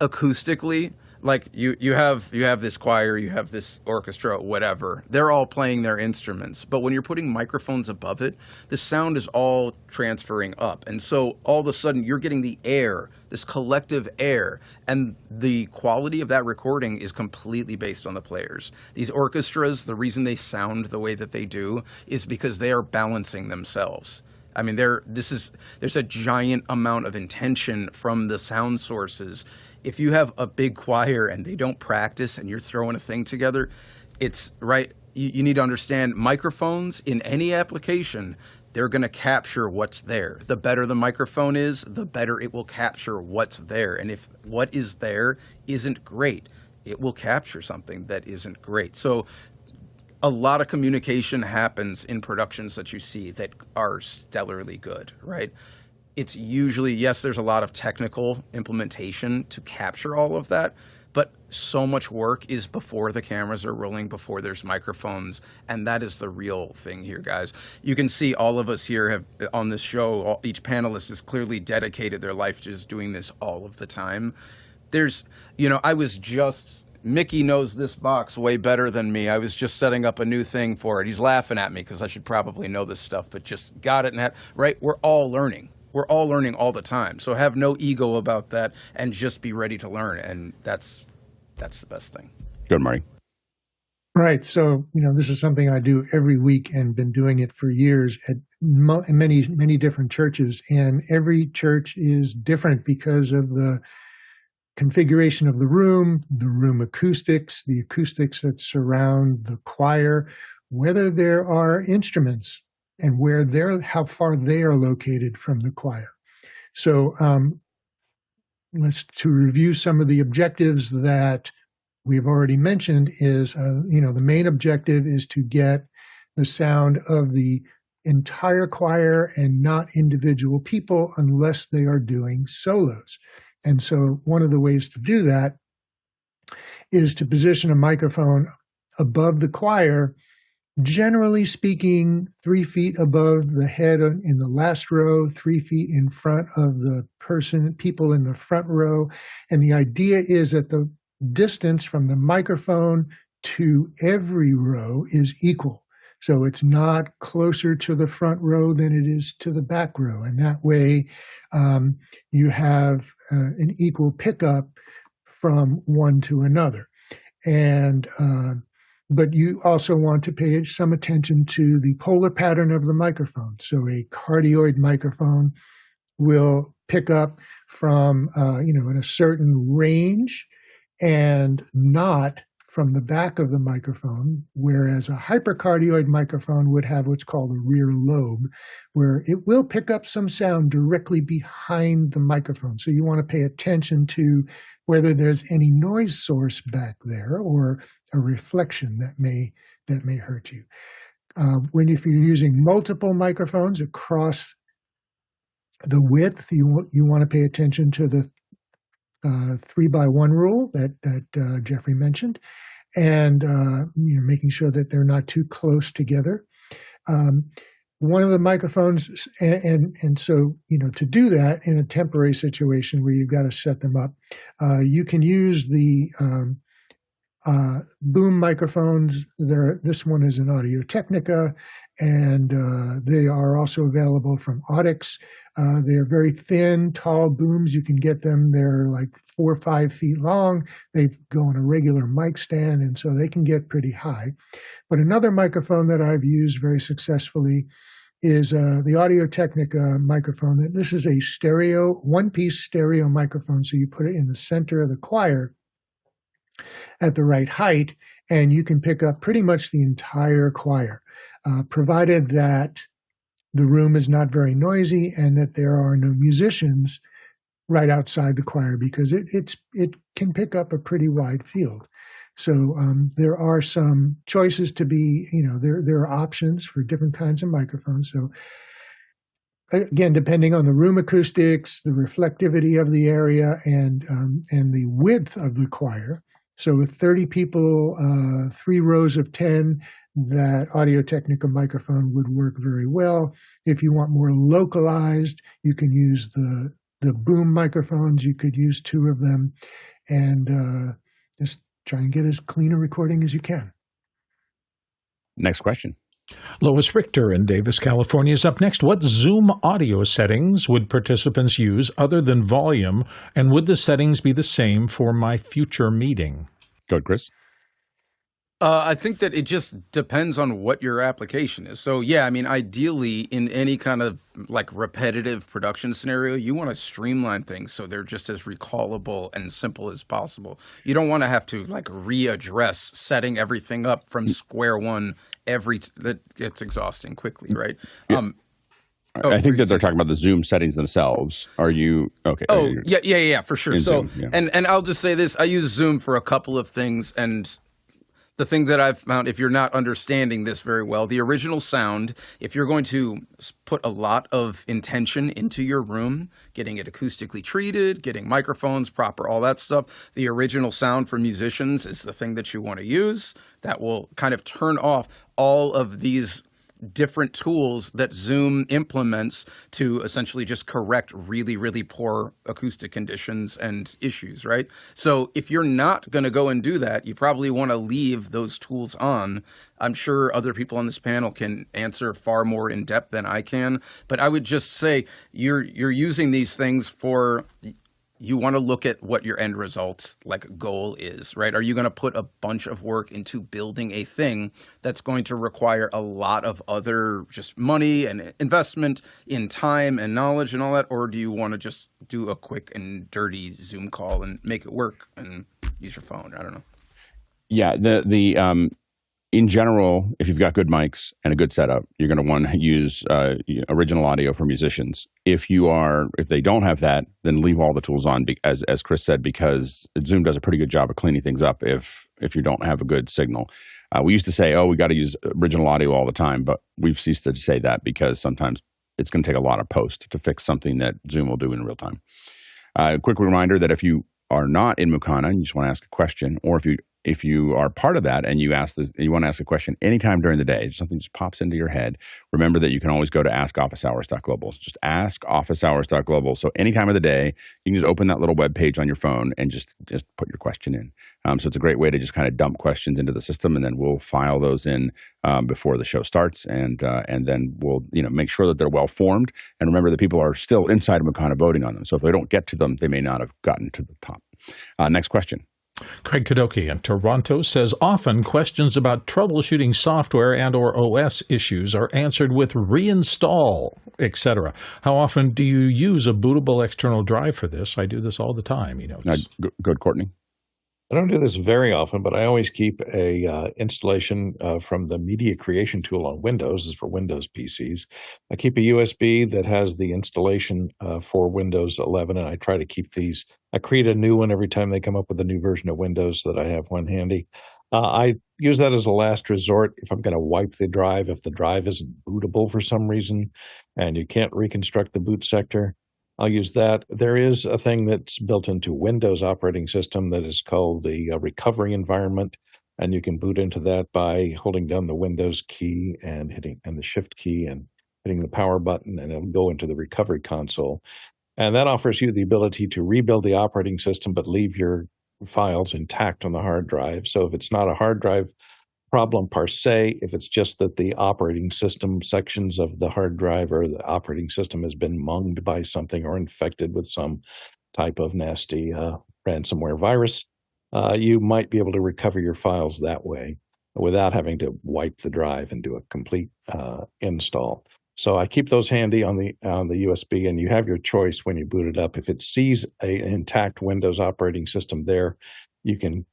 acoustically, like you have this choir, you have this orchestra, whatever. They're all playing their instruments. But when you're putting microphones above it, the sound is all transferring up. And so all of a sudden you're getting the air, this collective air. And the quality of that recording is completely based on the players. These orchestras, the reason they sound the way that they do is because they are balancing themselves. I mean, there's a giant amount of intention from the sound sources. If you have a big choir and they don't practice and you're throwing a thing together, it's right. You need to understand, microphones in any application, they're going to capture what's there. The better the microphone is, the better it will capture what's there. And if what is there isn't great, it will capture something that isn't great. So a lot of communication happens in productions that you see that are stellarly good, right? It's usually, yes, there's a lot of technical implementation to capture all of that, but so much work is before the cameras are rolling, before there's microphones, and that is the real thing here, guys. You can see all of us here have on this show, each panelist has clearly dedicated their life to just doing this all of the time. Mickey knows this box way better than me. I was just setting up a new thing for it. He's laughing at me because I should probably know this stuff, but just got it. Right? We're all learning. We're all learning all the time. So have no ego about that and just be ready to learn. And that's the best thing. Good, Marty. Right. So, this is something I do every week and been doing it for years at many, many different churches. And every church is different because of the configuration of the room acoustics, the acoustics that surround the choir, whether there are instruments and how far they are located from the choir. So to review some of the objectives that we've already mentioned is, the main objective is to get the sound of the entire choir and not individual people unless they are doing solos. And so one of the ways to do that is to position a microphone above the choir, generally speaking, 3 feet above the head in the last row, 3 feet in front of the people in the front row. And the idea is that the distance from the microphone to every row is equal. So it's not closer to the front row than it is to the back row. And that way, you have an equal pickup from one to another. And but you also want to pay some attention to the polar pattern of the microphone. So a cardioid microphone will pick up from in a certain range and not from the back of the microphone, whereas a hypercardioid microphone would have what's called a rear lobe, where it will pick up some sound directly behind the microphone. So you want to pay attention to whether there's any noise source back there or a reflection that may hurt you. If you're using multiple microphones across the width, you want to pay attention to the 3x1 rule that Jeffrey mentioned, and making sure that they're not too close together. One of the microphones, and so to do that in a temporary situation where you've got to set them up, you can use the boom microphones. This one is an Audio-Technica, and they are also available from Audix. They're very thin, tall booms. You can get them. They're like 4 or 5 feet long. They go on a regular mic stand, and so they can get pretty high. But another microphone that I've used very successfully is the Audio-Technica microphone. This is a one-piece stereo microphone. So you put it in the center of the choir at the right height, and you can pick up pretty much the entire choir, provided that the room is not very noisy and that there are no musicians right outside the choir, because it can pick up a pretty wide field. So there are some choices to be, there are options for different kinds of microphones. So again, depending on the room acoustics, the reflectivity of the area, and the width of the choir. So with 30 people, 3 rows of 10, that Audio-Technica microphone would work very well. If you want more localized, you can use the boom microphones. You could use 2 of them, and just try and get as clean a recording as you can. Next question. Lois Richter in Davis, California is up next. What Zoom audio settings would participants use other than volume, and would the settings be the same for my future meeting? Go ahead, Chris. I think that it just depends on what your application is. So, yeah, I mean, ideally, in any kind of like repetitive production scenario, you want to streamline things so they're just as recallable and simple as possible. You don't want to have to like readdress setting everything up from square one that gets exhausting quickly, right? Yeah. I think that they're talking about the Zoom settings themselves. Are you okay? Oh, yeah, for sure. So, Zoom, yeah. and I'll just say this: I use Zoom for a couple of things, and the thing that I've found, if you're not understanding this very well, the original sound, if you're going to put a lot of intention into your room, getting it acoustically treated, getting microphones proper, all that stuff, the original sound for musicians is the thing that you want to use. That will kind of turn off all of these different tools that Zoom implements to essentially just correct really, really poor acoustic conditions and issues, right? So if you're not going to go and do that, you probably want to leave those tools on. I'm sure other people on this panel can answer far more in depth than I can, but I would just say you're using these things for... You want to look at what your end result, like goal is, right? Are you going to put a bunch of work into building a thing that's going to require a lot of other just money and investment in time and knowledge and all that? Or do you want to just do a quick and dirty Zoom call and make it work and use your phone? I don't know. Yeah, in general, if you've got good mics and a good setup, you're going to want to use original audio for musicians. If they don't have that, then leave all the tools on, as Chris said, because Zoom does a pretty good job of cleaning things up if you don't have a good signal. We used to say, we got to use original audio all the time, but we've ceased to say that because sometimes it's going to take a lot of post to fix something that Zoom will do in real time. Quick reminder that if you are not in Mukana and you just want to ask a question, or if you if you are part of that and you ask this, you want to ask a question anytime during the day, something just pops into your head, remember that you can always go to askofficehours.global. Just askofficehours.global. So any time of the day, you can just open that little web page on your phone and just put your question in. So it's a great way to just kind of dump questions into the system, and then we'll file those in before the show starts, and then we'll make sure that they're well formed. And remember that people are still inside of Makana voting on them. So if they don't get to them, they may not have gotten to the top. Next question. Craig Kadoki in Toronto says, often questions about troubleshooting software and or OS issues are answered with reinstall, etc. How often do you use a bootable external drive for this? I do this all the time. Good, Courtney. I don't do this very often, but I always keep a installation from the media creation tool on Windows. This is for Windows PCs. I keep a USB that has the installation for Windows 11, and I try to keep these. I create a new one every time they come up with a new version of Windows so that I have one handy. I use that as a last resort if I'm going to wipe the drive, if the drive isn't bootable for some reason and you can't reconstruct the boot sector. I'll use that. There is a thing that's built into Windows operating system that is called the recovery environment, and you can boot into that by holding down the Windows key and the Shift key and hitting the power button, and it'll go into the recovery console. And that offers you the ability to rebuild the operating system but leave your files intact on the hard drive. So if it's not a hard drive problem per se, if it's just that the operating system sections of the hard drive or the operating system has been munged by something or infected with some type of nasty ransomware virus, you might be able to recover your files that way without having to wipe the drive and do a complete install. So I keep those handy on the USB, and you have your choice when you boot it up. If it sees an intact Windows operating system there, you can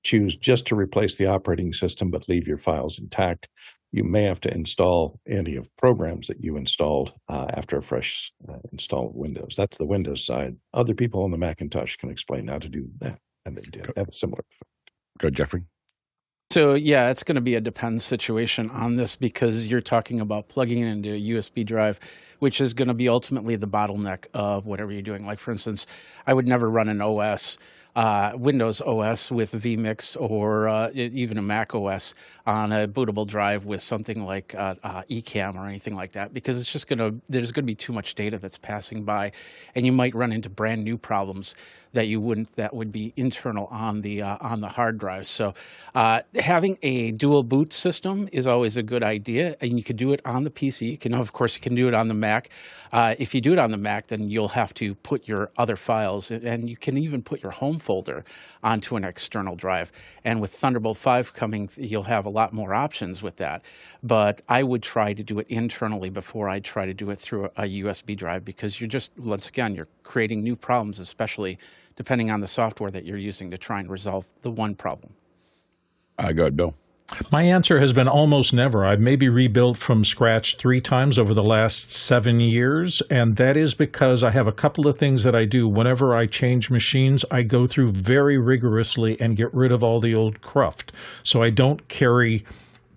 choose just to replace the operating system but leave your files intact. You may have to install any of programs that you installed after a fresh install of Windows. That's the Windows side. Other people on the Macintosh can explain how to do that, and they did have a similar effect. Good, Jeffrey. So, yeah, it's going to be a depends situation on this because you're talking about plugging it into a USB drive, which is going to be ultimately the bottleneck of whatever you're doing. Like, for instance, I would never run an OS, Windows OS with vMix or even a macOS on a bootable drive with something like eCam or anything like that, because it's just there's going to be too much data that's passing by, and you might run into brand new problems that would be internal on the hard drive. So having a dual boot system is always a good idea, and you can do it on the PC. Of course, you can do it on the Mac. If you do it on the Mac, then you'll have to put your other files, and you can even put your home folder onto an external drive. And with Thunderbolt 5 coming, you'll have a lot more options with that. But I would try to do it internally before I try to do it through a USB drive, because once again, you're creating new problems, especially depending on the software that you're using to try and resolve the one problem. Go ahead, Bill. My answer has been almost never. I've maybe rebuilt from scratch 3 times over the last 7 years, and that is because I have a couple of things that I do. Whenever I change machines, I go through very rigorously and get rid of all the old cruft. So I don't carry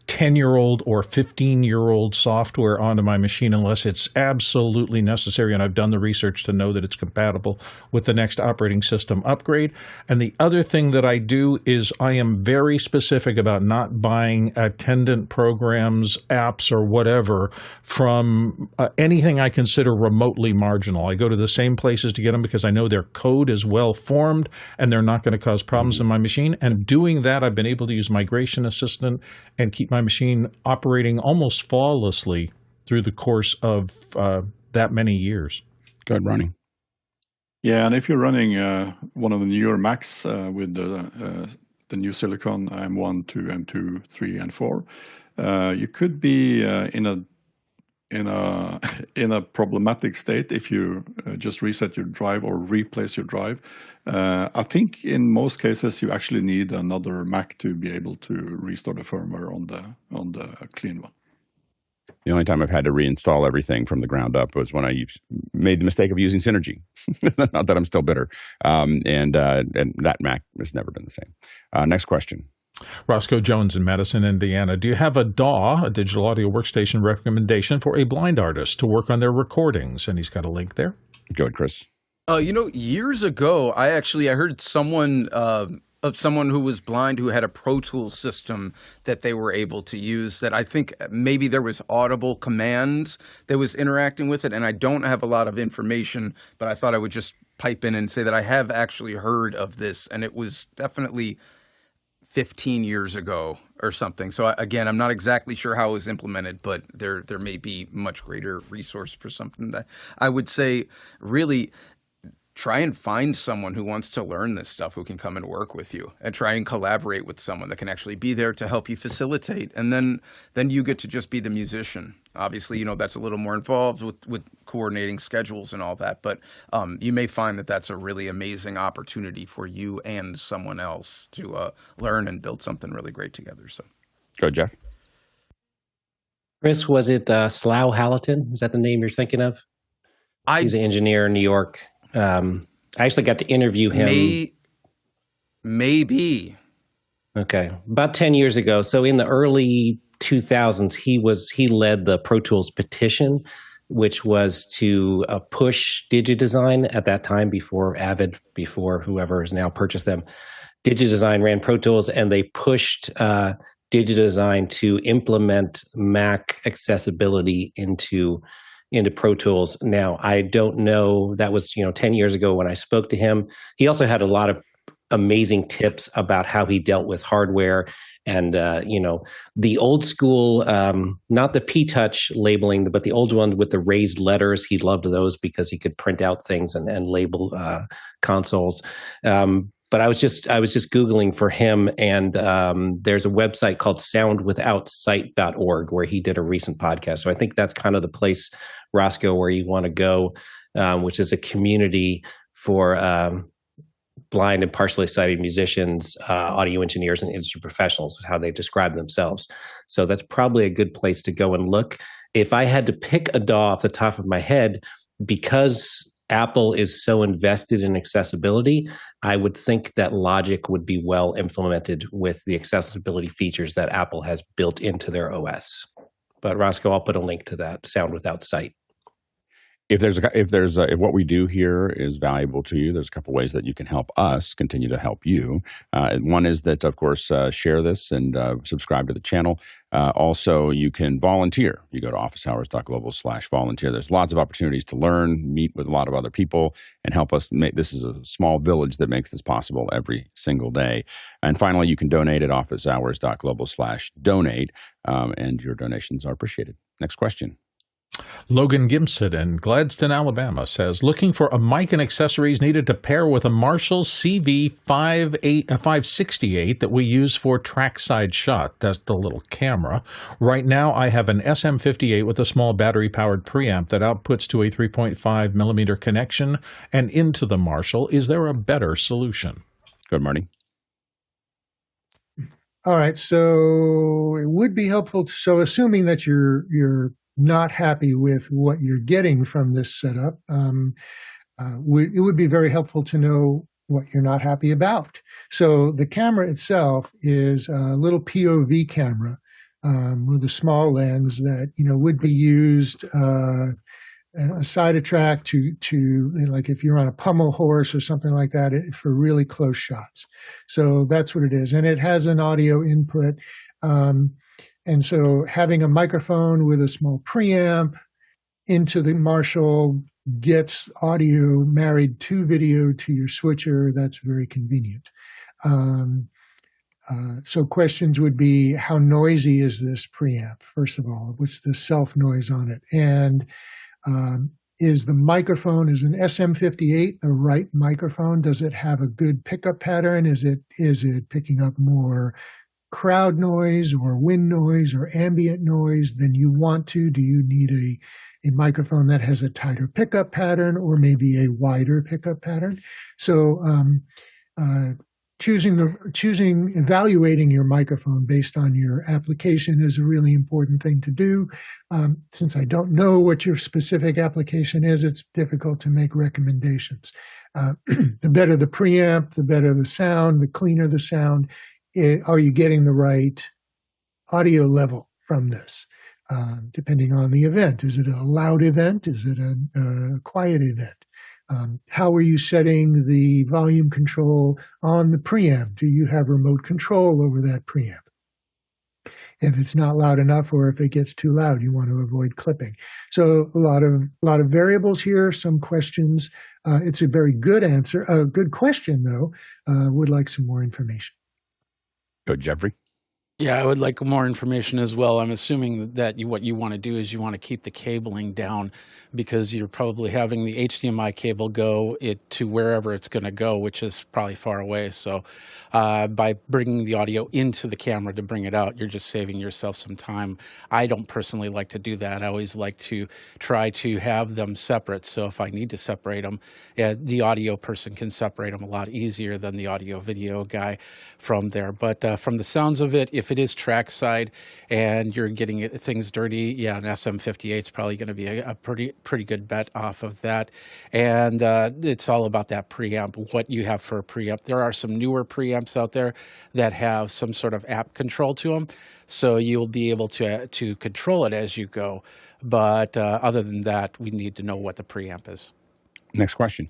10-year-old or 15-year-old software onto my machine unless it's absolutely necessary, and I've done the research to know that it's compatible with the next operating system upgrade. And the other thing that I do is I am very specific about not buying attendant programs, apps, or whatever from anything I consider remotely marginal. I go to the same places to get them because I know their code is well formed and they're not going to cause problems in my machine. And doing that, I've been able to use Migration Assistant and keep my machine operating almost flawlessly through the course of that many years. Go ahead, Ronnie. Yeah, and if you're running one of the newer Macs with the new Silicon M1, 2, M2, 3, and 4, you could be in a problematic state if you just reset your drive or replace your drive. I think in most cases you actually need another Mac to be able to restore the firmware on the clean one. The only time I've had to reinstall everything from the ground up was when I made the mistake of using Synergy. Not that I'm still bitter. And that Mac has never been the same. Next question. Roscoe Jones in Madison, Indiana. Do you have a DAW, a digital audio workstation recommendation for a blind artist to work on their recordings? And he's got a link there. Go ahead, Chris. Years ago, I heard someone of someone who was blind who had a Pro Tools system that they were able to use, that I think maybe there was audible commands that was interacting with it. And I don't have a lot of information, but I thought I would just pipe in and say that I have actually heard of this, and it was definitely 15 years ago or something. So again, I'm not exactly sure how it was implemented, but there may be much greater resource for something. That I would say really try and find someone who wants to learn this stuff, who can come and work with you, and try and collaborate with someone that can actually be there to help you facilitate. And then you get to just be the musician. Obviously, you know, that's a little more involved with coordinating schedules and all that, but you may find that that's a really amazing opportunity for you and someone else to learn and build something really great together. So, go, Jeff. Chris, was it Slough Halliton? Is that the name you're thinking of? He's an engineer in New York. I actually got to interview him. Maybe. Okay. About 10 years ago. So in the early 2000s, he led the Pro Tools petition, which was to push DigiDesign at that time, before Avid, before whoever has now purchased them. DigiDesign ran Pro Tools, and they pushed DigiDesign to implement Mac accessibility into Pro Tools. Now, I don't know, that was 10 years ago when I spoke to him. He also had a lot of amazing tips about how he dealt with hardware and, the old school, not the P-Touch labeling, but the old one with the raised letters. He loved those because he could print out things and label consoles. But I was just Googling for him, and there's a website called soundwithoutsight.org where he did a recent podcast. So I think that's kind of the place, Roscoe, where you want to go, which is a community for blind and partially sighted musicians, audio engineers, and industry professionals, is how they describe themselves. So that's probably a good place to go and look. If I had to pick a DAW off the top of my head, because Apple is so invested in accessibility, I would think that Logic would be well implemented with the accessibility features that Apple has built into their OS. But Roscoe, I'll put a link to that, Sound Without Sight. If what we do here is valuable to you, there's a couple ways that you can help us continue to help you. One is that, of course, share this and subscribe to the channel. Also, you can volunteer. You go to officehours.global/volunteer. There's lots of opportunities to learn, meet with a lot of other people, and help us make this is a small village that makes this possible every single day. And finally, you can donate at officehours.global/donate, and your donations are appreciated. Next question. Logan Gimson in Gladstone, Alabama says, looking for a mic and accessories needed to pair with a Marshall CV568 that we use for trackside shot. That's the little camera. Right now, I have an SM58 with a small battery-powered preamp that outputs to a 3.5 millimeter connection and into the Marshall. Is there a better solution? Good, Marty. All right, so it would be helpful. So assuming that you're not happy with what you're getting from this setup, it would be very helpful to know what you're not happy about. So the camera itself is a little POV camera with a small lens that would be used aside a track to like if you're on a pommel horse or something like that, for really close shots. So that's what it is, and it has an audio input. And so having a microphone with a small preamp into the Marshall gets audio married to video to your switcher. That's very convenient. So questions would be, how noisy is this preamp? First of all, what's the self noise on it? And is the microphone, is an SM58 the right microphone? Does it have a good pickup pattern? Is it picking up more crowd noise or wind noise or ambient noise than you want to? Do you need a microphone that has a tighter pickup pattern or maybe a wider pickup pattern? So evaluating your microphone based on your application is a really important thing to do. Since I don't know what your specific application is, it's difficult to make recommendations. The better the preamp, the better the sound, the cleaner the sound. Are you getting the right audio level from this? Depending on the event. Is it a loud event? Is it a quiet event? How are you setting the volume control on the preamp? Do you have remote control over that preamp? If it's not loud enough, or if it gets too loud, you want to avoid clipping. So a lot of variables here, some questions. It's a very good answer, a good question though. Would like some more information. Go, Jeffrey. Yeah, I would like more information as well. I'm assuming that what you want to do is you want to keep the cabling down, because you're probably having the HDMI cable go to wherever it's going to go, which is probably far away. So by bringing the audio into the camera to bring it out, you're just saving yourself some time. I don't personally like to do that. I always like to try to have them separate. So if I need to separate them, the audio person can separate them a lot easier than the audio video guy from there. But from the sounds of it, if it is trackside and you're getting things dirty, yeah, an SM58 is probably going to be a pretty good bet off of that. And it's all about that preamp, what you have for a preamp. There are some newer preamps out there that have some sort of app control to them, so you'll be able to control it as you go. But other than that, we need to know what the preamp is. Next question.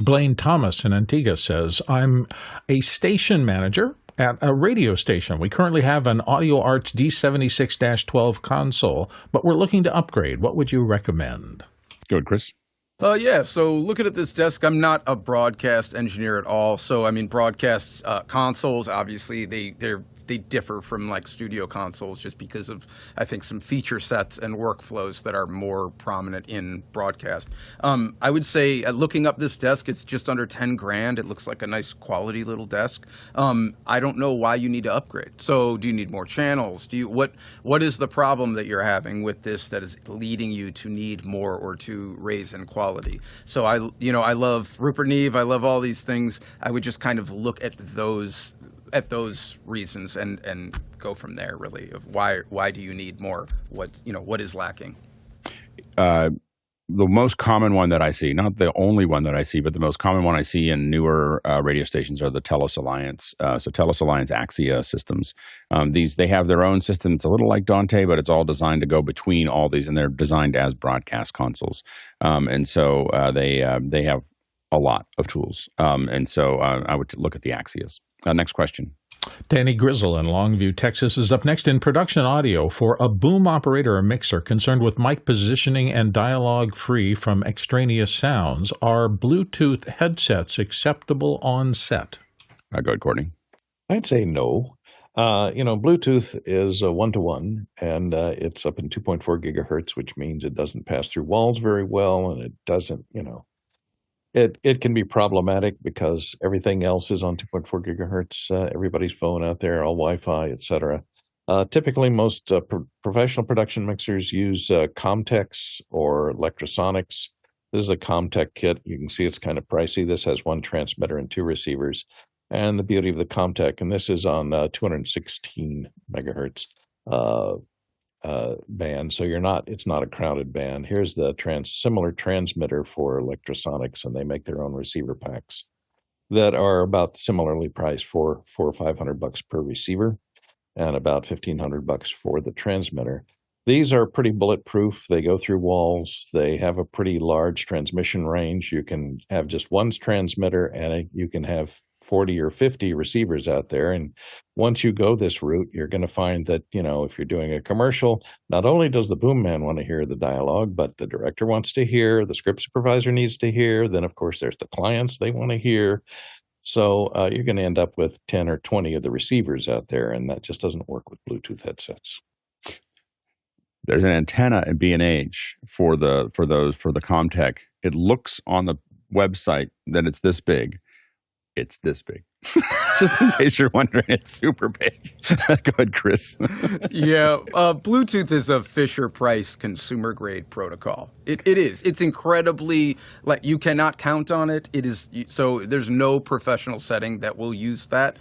Blaine Thomas in Antigua says, I'm a station manager at a radio station. We currently have an Audioarts D-76-12 console, but we're looking to upgrade. What would you recommend? Good, Chris. Yeah, so looking at this desk, I'm not a broadcast engineer at all. So, I mean, broadcast consoles, obviously, they differ from like studio consoles just because of, I think, some feature sets and workflows that are more prominent in broadcast. I would say looking up this desk, it's just under 10 grand. It looks like a nice quality little desk. I don't know why you need to upgrade. So do you need more channels? What is the problem that you're having with this that is leading you to need more or to raise in quality? So I love Rupert Neve. I love all these things. I would just kind of look at those reasons and go from there, really, of why do you need more? What is lacking? The most common one that I see, not the only one that I see, but the most common one I see in newer radio stations are the Telos Alliance. So Telos Alliance Axia systems. They have their own system. It's a little like Dante, but it's all designed to go between all these, and they're designed as broadcast consoles. And so they have a lot of tools. And so I would look at the Axias. Next question. Danny Grizzle in Longview, Texas is up next. In production audio for a boom operator or mixer concerned with mic positioning and dialogue free from extraneous sounds, are Bluetooth headsets acceptable on set? Go ahead, Courtney. I'd say no. Bluetooth is a one-to-one, and it's up in 2.4 gigahertz, which means it doesn't pass through walls very well, and it doesn't, It can be problematic because everything else is on 2.4 gigahertz. Everybody's phone out there, all Wi-Fi, etc. Typically, most professional production mixers use Comtex or Electrosonics. This is a Comtech kit. You can see it's kind of pricey. This has one transmitter and two receivers. And the beauty of the Comtech, and this is on 216 megahertz band, so it's not a crowded band. Here's the similar transmitter for Electrosonics, and they make their own receiver packs that are about similarly priced for $400 or $500 per receiver, and about $1,500 for the transmitter. These are pretty bulletproof. They go through walls. They have a pretty large transmission range. You can have just one transmitter, and you can have 40 or 50 receivers out there. And once you go this route, you're going to find that, if you're doing a commercial, not only does the boom man want to hear the dialogue, but the director wants to hear, the script supervisor needs to hear. Then, of course, there's the clients, they want to hear. So you're going to end up with 10 or 20 of the receivers out there, and that just doesn't work with Bluetooth headsets. There's an antenna in B&H for the Comtech. It looks on the website that it's this big. It's this big. Just in case you're wondering, it's super big. Go ahead, Chris. Yeah, Bluetooth is a Fisher-Price consumer-grade protocol. It is. It's incredibly, you cannot count on it. It is, so there's no professional setting that will use that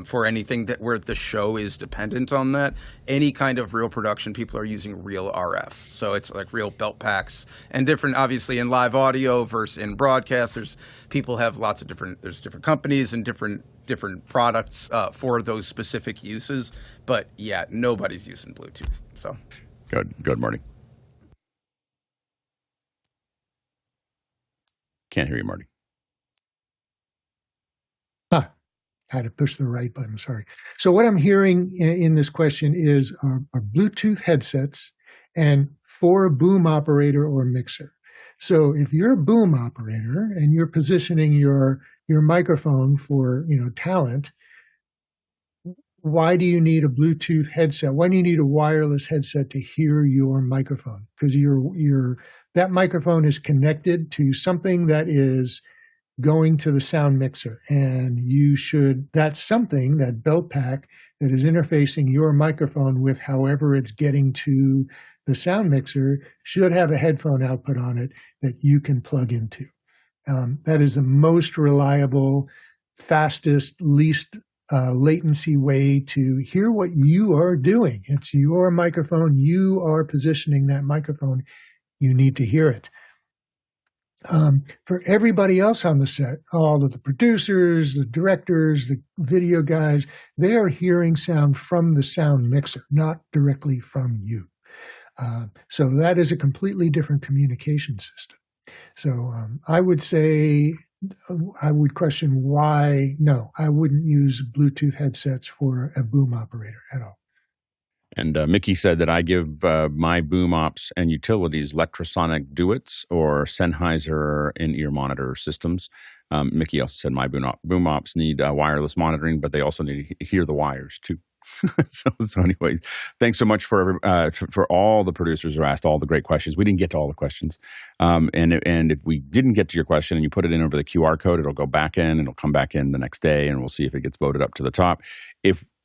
for anything where the show is dependent on that. Any kind of real production, people are using real RF. So it's like real belt packs and different, obviously, in live audio versus in broadcast. People have lots of different companies and different products for those specific uses, but yeah, nobody's using Bluetooth. So good, Marty. can't hear you, Marty. I had to push the right button, sorry. So what I'm hearing in this question is are Bluetooth headsets and for a boom operator or mixer. So if you're a boom operator and you're positioning your microphone for talent, why do you need a Bluetooth headset? Why do you need a wireless headset to hear your microphone? Because that microphone is connected to something that is going to the sound mixer, and that's something, that belt pack that is interfacing your microphone with however it's getting to the sound mixer should have a headphone output on it that you can plug into. That is the most reliable, fastest, least latency way to hear what you are doing. It's your microphone. You are positioning that microphone. You need to hear it. For everybody else on the set, all of the producers, the directors, the video guys, they are hearing sound from the sound mixer, not directly from you. So that is a completely different communication system. So I would say, I would question why, no, I wouldn't use Bluetooth headsets for a boom operator at all. And Mickey said that I give my boom ops and utilities Lectrosonic Duets or Sennheiser in-ear monitor systems. Mickey also said my boom ops need wireless monitoring, but they also need to hear the wires too. So anyways, thanks so much for all the producers who asked all the great questions. We didn't get to all the questions. And if we didn't get to your question and you put it in over the QR code, it'll go back in, it'll come back in the next day, and we'll see if it gets voted up to the top.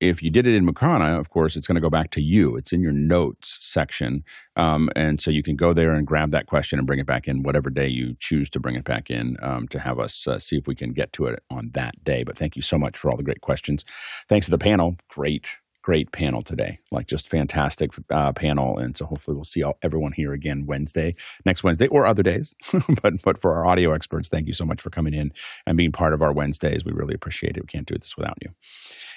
If you did it in Makana, of course, it's going to go back to you. It's in your notes section. And so you can go there and grab that question and bring it back in whatever day you choose to bring it back in to have us see if we can get to it on that day. But thank you so much for all the great questions. Thanks to the panel. Great panel today. Like, just fantastic panel. And so hopefully we'll see everyone here again next Wednesday or other days. but for our audio experts, thank you so much for coming in and being part of our Wednesdays. We really appreciate it. We can't do this without you.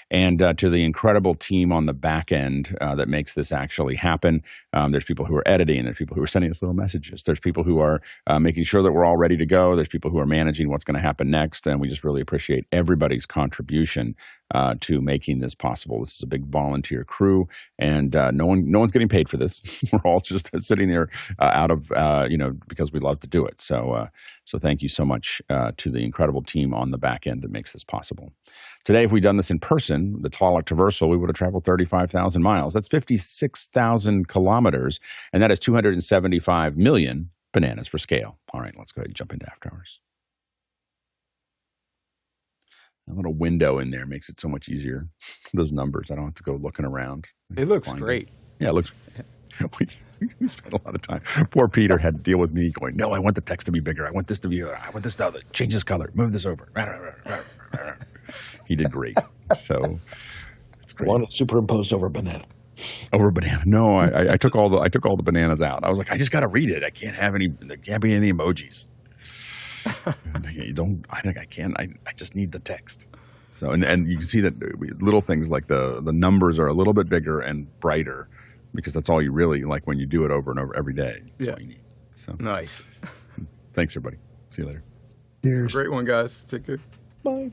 And to the incredible team on the back end that makes this actually happen. There's people who are editing. There's people who are sending us little messages. There's people who are making sure that we're all ready to go. There's people who are managing what's going to happen next. And we just really appreciate everybody's contribution to making this possible. This is a big volunteer crew, and no one's getting paid for this. We're all just sitting there out of because we love to do it. So thank you so much to the incredible team on the back end that makes this possible. Today, if we'd done this in person, the Tallak Traversal, we would have traveled 35,000 miles. That's 56,000 kilometers, and that is 275 million bananas for scale. All right, let's go ahead and jump into After Hours. A little window in there makes it so much easier. Those numbers, I don't have to go looking around. It looks great. Yeah, it looks we spent a lot of time. Poor Peter had to deal with me going, no, I want the text to be bigger. I want this to be, I want this to other. Change this color. Move this over. He did great. So it's great. Want it superimposed over banana. Over banana. No, I took all the bananas out. I was like, I just got to read it. I can't have any. There can't be any emojis. I just need the text. So and you can see that little things like the numbers are a little bit bigger and brighter because that's all you really like when you do it over and over every day. That's all you need. So nice. Thanks everybody. See you later. Cheers. Great one, guys. Take care. Bye.